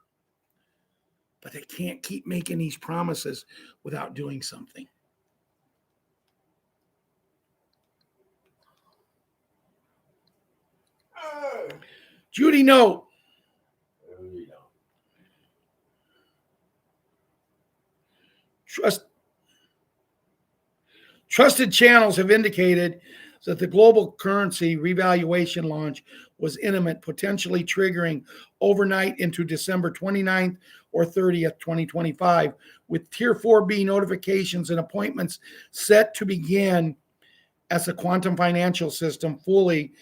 S1: But they can't keep making these promises without doing something. Judy, no. Trusted channels have indicated that the global currency revaluation launch was imminent, potentially triggering overnight into December 29th or 30th, 2025, with Tier 4B notifications and appointments set to begin as the quantum financial system fully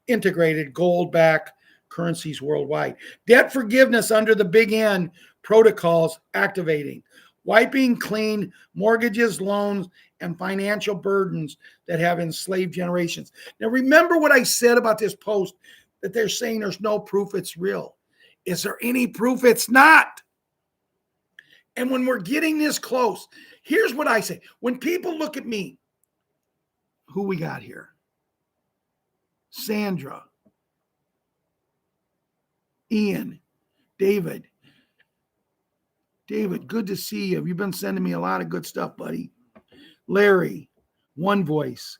S1: integrated gold-backed currencies worldwide. Debt forgiveness under the Big N protocols activating, wiping clean mortgages, loans, and financial burdens that have enslaved generations. Now, remember what I said about this post, that they're saying there's no proof it's real. Is there any proof it's not? And when we're getting this close, here's what I say. When people look at me, who we got here? Sandra, Ian, David. David, good to see you. You've been sending me a lot of good stuff, buddy. Larry, One Voice.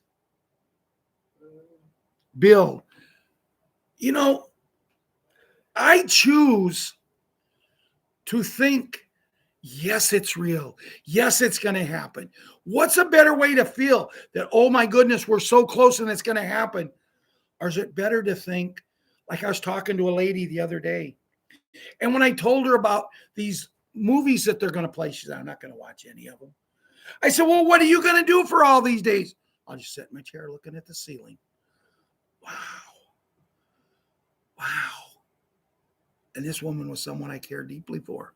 S1: Bill. You know, I choose to think, yes, it's real. Yes, it's going to happen. What's a better way to feel that, oh my goodness, we're so close and it's going to happen? Or is it better to think, like I was talking to a lady the other day, and when I told her about these movies that they're going to play, she said, I'm not going to watch any of them. I said, well, what are you going to do for all these days? I'll just sit in my chair looking at the ceiling. Wow. And this woman was someone I care deeply for.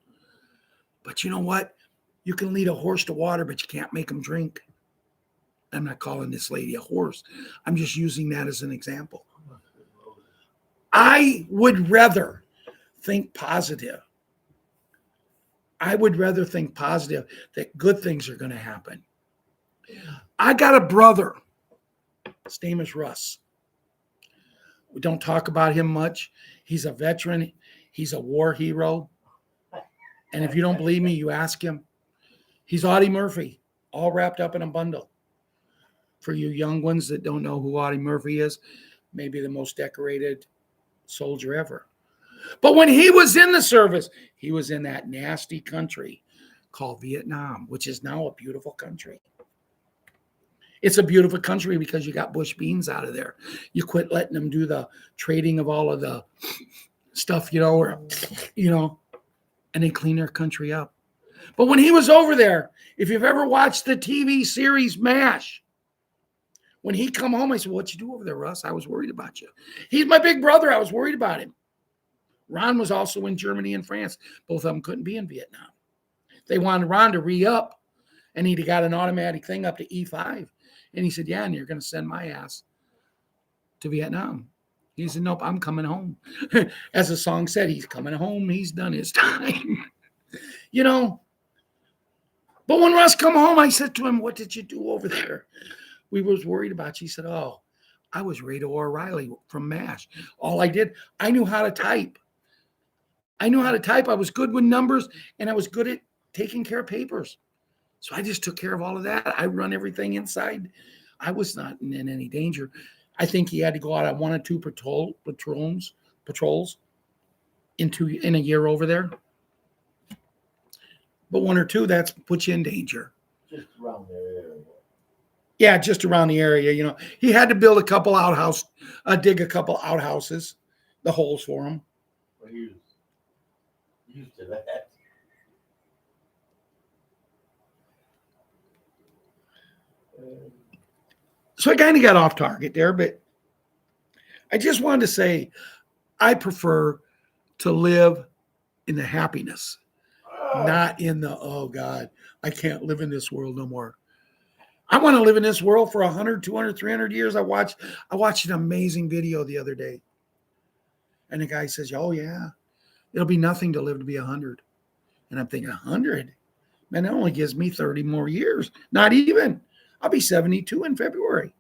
S1: But you know what? You can lead a horse to water, but you can't make him drink. I'm not calling this lady a horse. I'm just using that as an example. I would rather think positive. I would rather think positive that good things are going to happen. I got a brother. His name is Russ. We don't talk about him much. He's a veteran. He's a war hero. And if you don't believe me, you ask him. He's Audie Murphy, all wrapped up in a bundle. For you young ones that don't know who Audie Murphy is, maybe the most decorated soldier ever. But when he was in the service, he was in that nasty country called Vietnam, which is now a beautiful country. It's a beautiful country because you got bush beans out of there. You quit letting them do the trading of all of the stuff, and they clean their country up. But when he was over there, if you've ever watched the TV series MASH, when he come home, I said, what'd you do over there, Russ? I was worried about you. He's my big brother. I was worried about him. Ron was also in Germany and France. Both of them couldn't be in Vietnam. They wanted Ron to re-up, and he'd got an automatic thing up to E5. And he said, yeah, and you're going to send my ass to Vietnam. He said, nope, I'm coming home. As the song said, he's coming home. He's done his time. But when Russ come home, I said to him, what did you do over there? We was worried about you. He said, oh, I was Rado O'Reilly from MASH. All I did, I knew how to type. I knew how to type. I was good with numbers, and I was good at taking care of papers. So I just took care of all of that. I run everything inside. I was not in any danger. I think he had to go out on 1 or 2 patrols in a year over there. But 1 or 2, that's puts you in danger.
S2: Just around the area.
S1: Yeah, just around the area. You know, he had to build a couple dig a couple outhouses, the holes for him.
S2: Well, he was used to that.
S1: So I kind of got off target there, but I just wanted to say I prefer to live in the happiness, not in the, oh God, I can't live in this world no more. I want to live in this world for 100, 200, 300 years. I watched an amazing video the other day. And the guy says, oh yeah, it'll be nothing to live to be 100. And I'm thinking 100? Man, that only gives me 30 more years. Not even. I'll be 72 in February.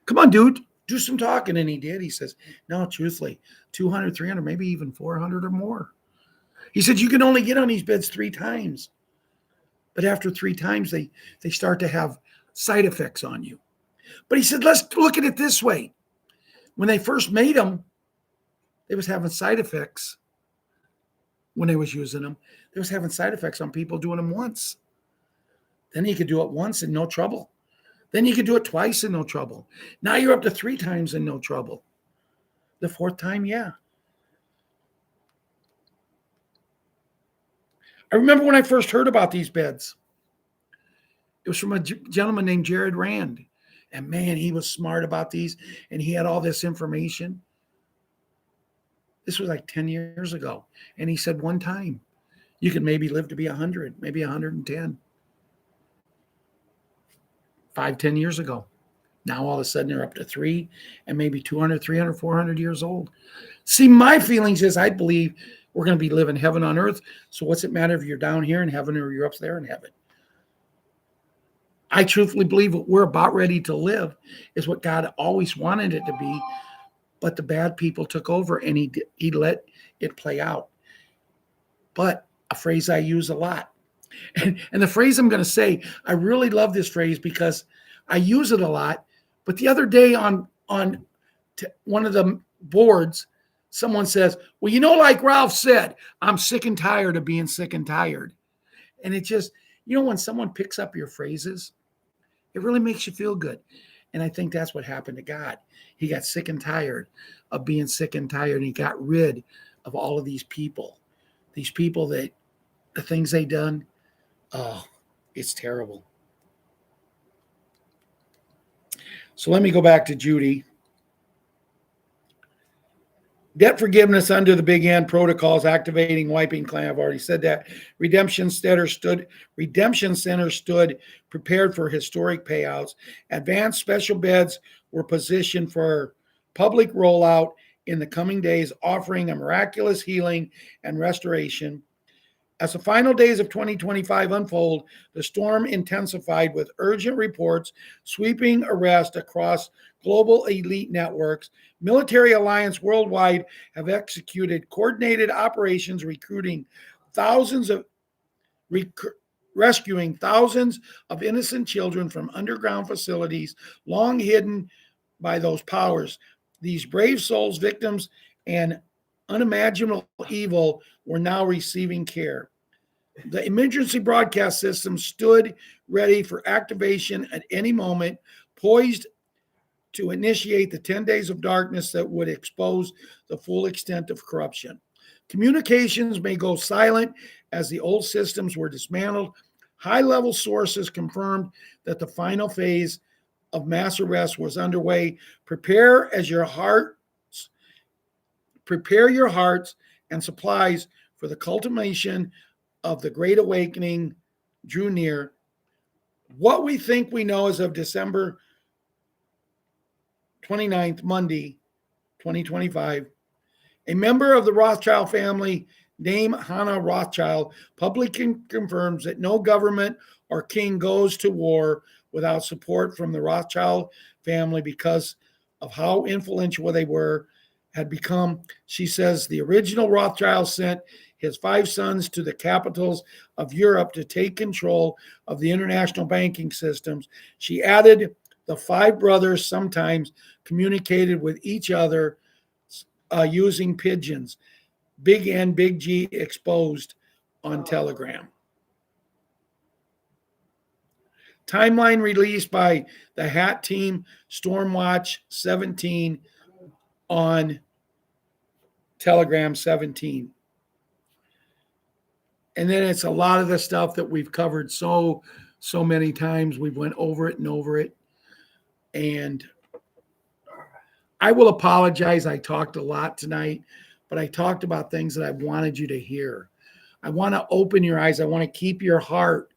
S1: Come on, dude, do some talking. And he did. He says, no, truthfully, 200, 300, maybe even 400 or more. He said, you can only get on these beds 3 times. But after 3 times, they start to have side effects on you. But he said, let's look at it this way. When they first made them, they was having side effects when they was using them. They was having side effects on people doing them once. Then you could do it once and no trouble. Then you could do it twice and no trouble. Now you're up to 3 times and no trouble. The 4th time, yeah. I remember when I first heard about these beds. It was from a gentleman named Jared Rand. And man, he was smart about these. And he had all this information. This was like 10 years ago. And he said one time, you can maybe live to be 100, maybe 110. 5, 10 years ago. Now all of a sudden they're up to 3 and maybe 200, 300, 400 years old. See, my feelings is I believe we're going to be living heaven on earth. So what's it matter if you're down here in heaven or you're up there in heaven? I truthfully believe what we're about ready to live is what God always wanted it to be, but the bad people took over and he let it play out. But a phrase I use a lot, and the phrase I'm going to say, I really love this phrase because I use it a lot. But the other day on one of the boards, someone says, well, you know, like Ralph said, I'm sick and tired of being sick and tired. And it just, you know, when someone picks up your phrases, it really makes you feel good. And I think that's what happened to God. He got sick and tired of being sick and tired. And he got rid of all of these people that the things they done. Oh, it's terrible. So let me go back to Judy. Debt forgiveness under the Big N protocols, activating wiping claim. I've already said that. Redemption Center stood prepared for historic payouts. Advanced special beds were positioned for public rollout in the coming days, offering a miraculous healing and restoration. As the final days of 2025 unfold, the storm intensified with urgent reports, sweeping arrests across global elite networks. Military alliance worldwide have executed coordinated operations, rescuing thousands of innocent children from underground facilities long hidden by those powers. These brave souls, victims, and unimaginable evil were now receiving care. The emergency broadcast system stood ready for activation at any moment, poised to initiate the 10 days of darkness that would expose the full extent of corruption. Communications may go silent as the old systems were dismantled. High-level sources confirmed that the final phase of mass arrest was underway. Prepare your hearts and supplies for the culmination of the Great Awakening drew near. What we think we know as of December 29th, Monday, 2025, a member of the Rothschild family named Hannah Rothschild publicly confirms that no government or king goes to war without support from the Rothschild family because of how influential they were had become, she says, the original Rothschild sent his 5 sons to the capitals of Europe to take control of the international banking systems. She added the 5 brothers sometimes communicated with each other using pigeons. Big N, Big G exposed on Telegram. Timeline released by the Hat Team Stormwatch 17 on Telegram 17. And then it's a lot of the stuff that we've covered so many times. We've went over it and over it. And I will apologize. I talked a lot tonight, but I talked about things that I wanted you to hear. I want to open your eyes. I want to keep your heart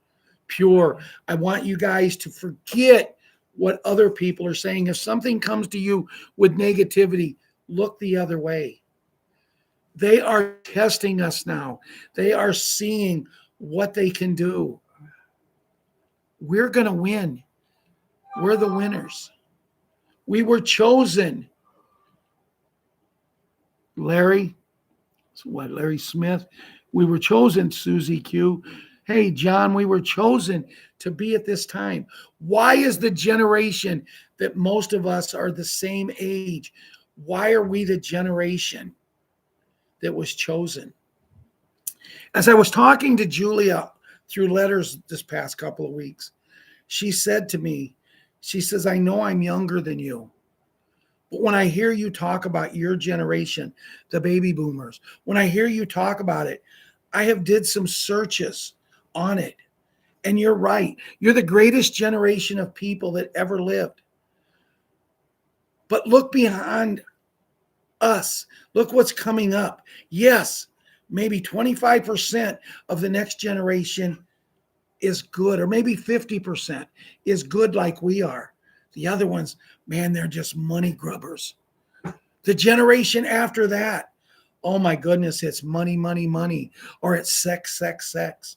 S1: pure. I want you guys to forget what other people are saying. If something comes to you with negativity, look the other way. They are testing us now. They are seeing what they can do. We're going to win. We're the winners. We were chosen. Larry Smith. We were chosen, Susie Q. Hey, John, we were chosen to be at this time. Why is the generation that most of us are the same age? Why are we the generation that was chosen? As I was talking to Julia through letters this past couple of weeks, she said to me, she says, I know I'm younger than you, but when I hear you talk about your generation, the baby boomers, when I hear you talk about it, I have did some searches on it. And you're right. You're the greatest generation of people that ever lived. But look behind us. Look what's coming up. Yes, maybe 25% of the next generation is good, or maybe 50% is good like we are. The other ones, man, they're just money grubbers. The generation after that, oh my goodness, it's money, money, money, or it's sex, sex, sex,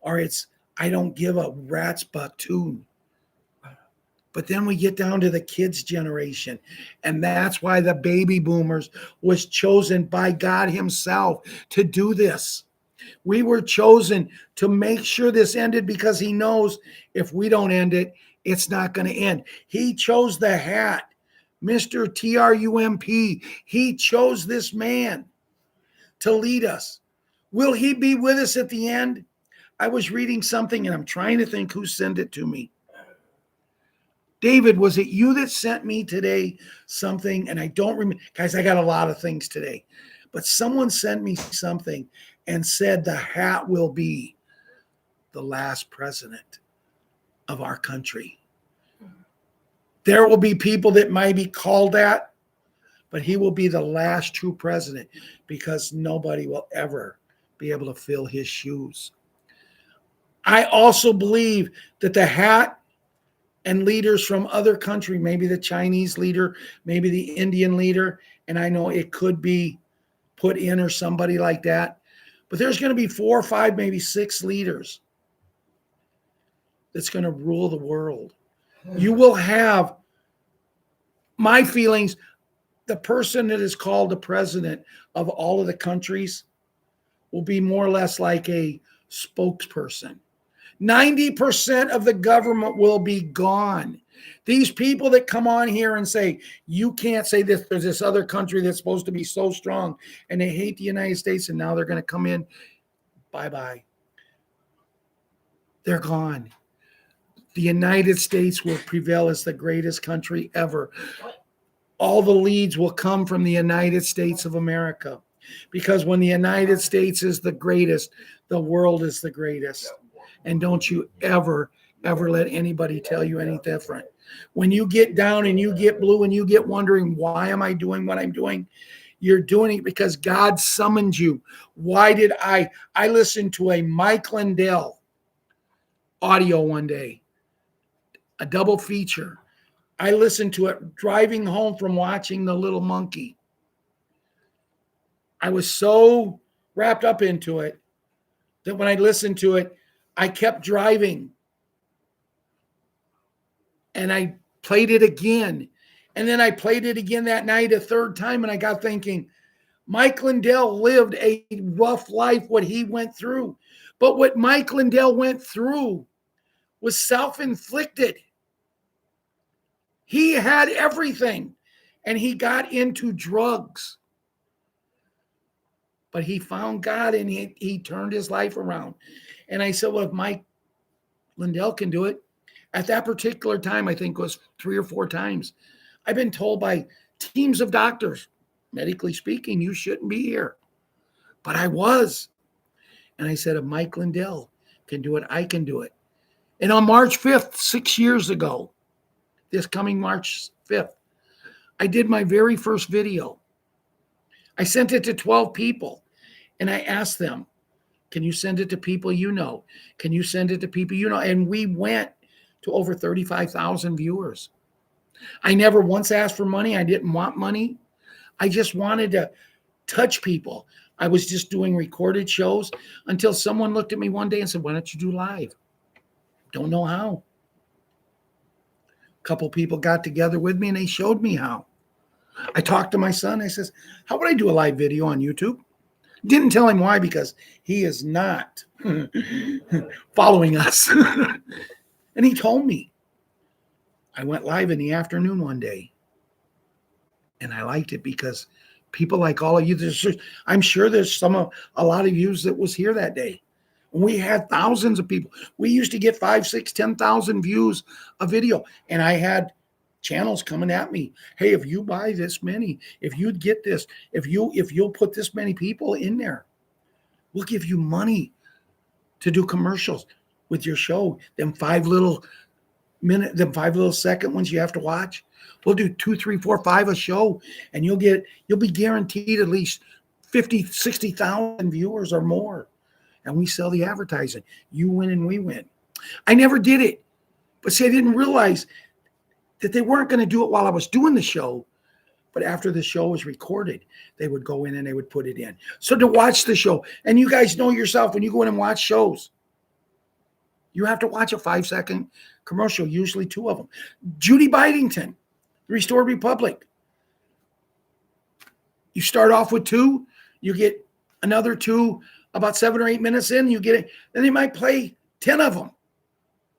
S1: or it's I don't give a rat's butt tune. But then we get down to the kids' generation, and that's why the baby boomers was chosen by God himself to do this. We were chosen to make sure this ended because he knows if we don't end it, it's not going to end. He chose the hat, Mr. Trump. He chose this man to lead us. Will he be with us at the end? I was reading something, and I'm trying to think who sent it to me. David, was it you that sent me today something? And I don't remember. Guys, I got a lot of things today. But someone sent me something and said the hat will be the last president of our country. There will be people that might be called that, but he will be the last true president because nobody will ever be able to fill his shoes. I also believe that the hat and leaders from other country, maybe the Chinese leader, maybe the Indian leader, and I know it could be put in or somebody like that, but there's going to be 4 or 5, maybe 6 leaders that's going to rule the world. You will have, my feelings, the person that is called the president of all of the countries will be more or less like a spokesperson. 90% of the government will be gone. These people that come on here and say, you can't say this, there's this other country that's supposed to be so strong and they hate the United States and now they're going to come in. Bye-bye. They're gone. The United States will prevail as the greatest country ever. All the leads will come from the United States of America because when the United States is the greatest, the world is the greatest. And don't you ever let anybody tell you any different. When you get down and you get blue and you get wondering, why am I doing what I'm doing? You're doing it because God summoned you. Why did I listened to a Mike Lindell audio one day, a double feature. I listened to it driving home from watching The Little Monkey. I was so wrapped up into it that when I listened to it, I kept driving and I played it again And then I played it again that night a third time, and I got thinking, Mike Lindell lived a rough life, what he went through. But what Mike Lindell went through was self-inflicted. He had everything, and he got into drugs. But he found God, and he turned his life around. And I said, well, if Mike Lindell can do it, at that particular time, I think it was 3 or 4 times, I've been told by teams of doctors, medically speaking, you shouldn't be here. But I was. And I said, if Mike Lindell can do it, I can do it. And on March 5th, 6 years ago, this coming March 5th, I did my very first video. I sent it to 12 people, and I asked them, can you send it to people you know? Can you send it to people you know? And we went to over 35,000 viewers. I never once asked for money. I didn't want money. I just wanted to touch people. I was just doing recorded shows until someone looked at me one day and said, why don't you do live? Don't know how. A couple people got together with me and they showed me how. I talked to my son. I says, how would I do a live video on YouTube? Didn't tell him why, because he is not following us. And he told me. I went live in the afternoon one day. And I liked it because people like all of you, I'm sure there's a lot of you that was here that day. We had thousands of people. We used to get 5, 6, 10,000 views a video. And I had channels coming at me. Hey, if you buy this many, if you get this, if you'll put this many people in there, we'll give you money to do commercials with your show. Them 5 little second ones you have to watch. We'll do 2, 3, 4, 5 a show, and you'll be guaranteed at least 50, 60,000 viewers or more. And we sell the advertising. You win and we win. I never did it. But see, I didn't realize that they weren't going to do it while I was doing the show. But after the show was recorded, they would go in and they would put it in. So to watch the show, and you guys know yourself, when you go in and watch shows, you have to watch a 5-second commercial, usually 2 of them. Judy Bidington, Restored Republic. You start off with 2, you get another 2, about 7 or 8 minutes in, you get it. Then they might play 10 of them.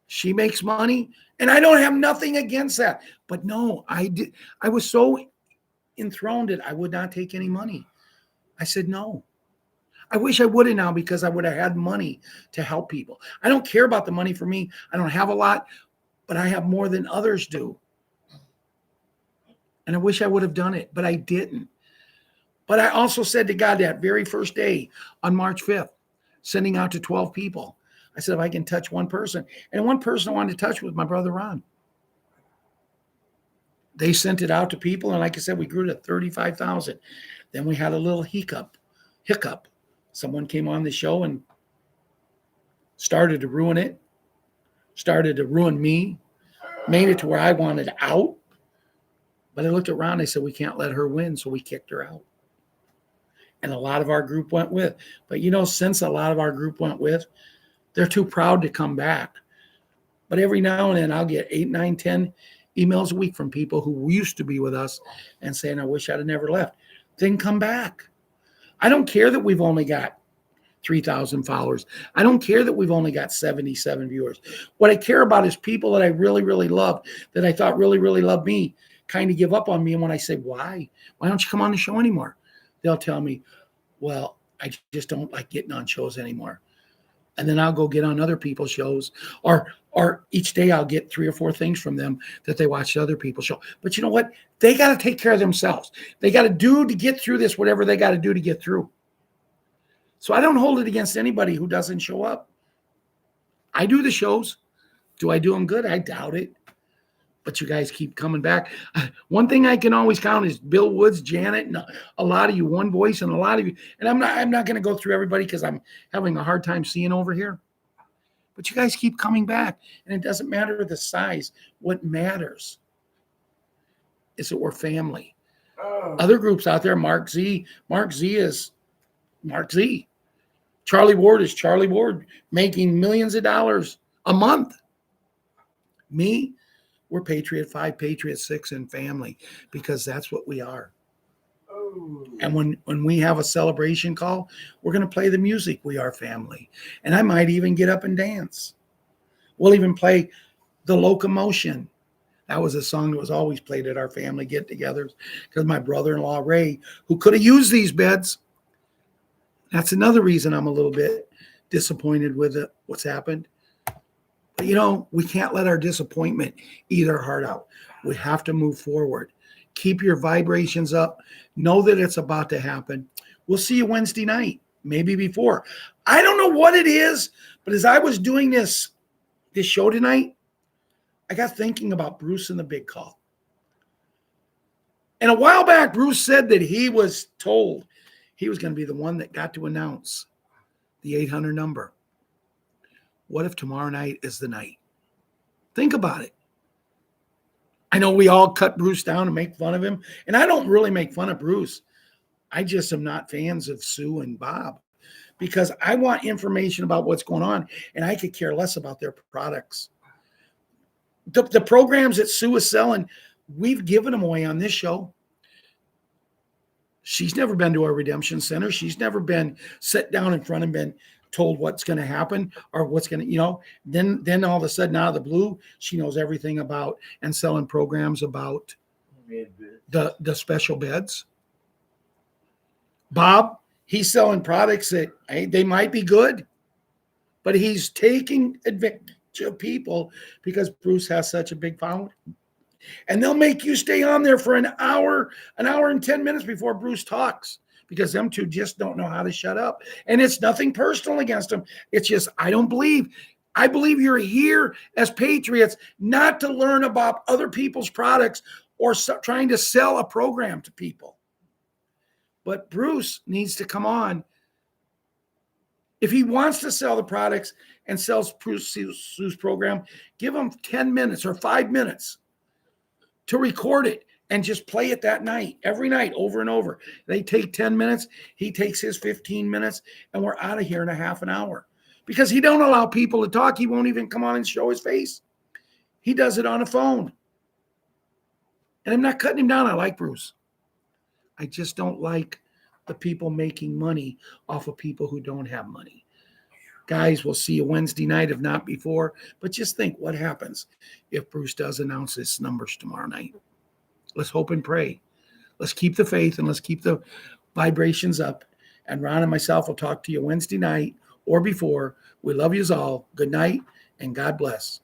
S1: She makes money, and I don't have nothing against that. But no, I was so enthroned that I would not take any money. I said no. I wish I would have now, because I would have had money to help people. I don't care about the money for me. I don't have a lot, but I have more than others do. And I wish I would have done it, but I didn't. But I also said to God that very first day on March 5th, sending out to 12 people, I said, if I can touch one person. And one person I wanted to touch was my brother Ron. They sent it out to people, and like I said, we grew to 35,000. Then we had a little hiccup. Someone came on the show and started to ruin it, started to ruin me, made it to where I wanted out. But I looked around, I said, we can't let her win, so we kicked her out. And a lot of our group went with. But since a lot of our group went with, they're too proud to come back. But every now and then I'll get 8, 9, 10 emails a week from people who used to be with us and saying, I wish I'd have never left. Then come back. I don't care that we've only got 3,000 followers. I don't care that we've only got 77 viewers. What I care about is people that I really, really love, that I thought really, really loved me, kind of give up on me. And when I say, why don't you come on the show anymore? They'll tell me, well, I just don't like getting on shows anymore. And then I'll go get on other people's shows, or each day I'll get 3 or 4 things from them that they watched other people's show. But you know what? They got to take care of themselves. They got to do to get through this, whatever they got to do to get through. So I don't hold it against anybody who doesn't show up. I do the shows. Do I do them good? I doubt it. But you guys keep coming back. One thing I can always count is Bill Woods, Janet, and a lot of you, One Voice, and a lot of you. And I'm not going to go through everybody because I'm having a hard time seeing over here. But you guys keep coming back. And it doesn't matter the size. What matters is that we're family. Other groups out there, Mark Z is Mark Z. Charlie Ward is Charlie Ward, making millions of dollars a month. Me, We're Patriot 5, Patriot 6, and family, because that's what we are. And when we have a celebration call, we're going to play the music, We Are Family. And I might even get up and dance. We'll even play The Locomotion. That was a song that was always played at our family get-togethers, because my brother-in-law, Ray, who could have used these beds, that's another reason I'm a little bit disappointed with what's happened. But, we can't let our disappointment eat our heart out. We have to move forward. Keep your vibrations up. Know that it's about to happen. We'll see you Wednesday night, maybe before. I don't know what it is, but as I was doing this show tonight, I got thinking about Bruce and the big call. And a while back, Bruce said that he was told he was going to be the one that got to announce the 800 number. What if tomorrow night is the night? Think about it. I know we all cut Bruce down and make fun of him. And I don't really make fun of Bruce. I just am not fans of Sue and Bob, because I want information about what's going on, and I could care less about their products. The programs that Sue is selling, we've given them away on this show. She's never been to a redemption center. She's never been set down in front and been told what's going to happen or what's going to, then all of a sudden out of the blue, she knows everything about and selling programs about the special beds. Bob, he's selling products that they might be good, but he's taking advantage of people because Bruce has such a big following. And they'll make you stay on there for an hour and 10 minutes before Bruce talks, because them two just don't know how to shut up. And it's nothing personal against them. It's just, I believe you're here as patriots, not to learn about other people's products or trying to sell a program to people. But Bruce needs to come on. If he wants to sell the products and sells Bruce's program, give him 10 minutes or 5 minutes to record it and just play it that night, every night, over and over. They take 10 minutes. He takes his 15 minutes, and we're out of here in a half an hour. Because he don't allow people to talk. He won't even come on and show his face. He does it on a phone. And I'm not cutting him down. I like Bruce. I just don't like the people making money off of people who don't have money. Guys, we'll see you Wednesday night, if not before. But just think what happens if Bruce does announce his numbers tomorrow night. Let's hope and pray. Let's keep the faith and let's keep the vibrations up. And Ron and myself will talk to you Wednesday night or before. We love yous all. Good night and God bless.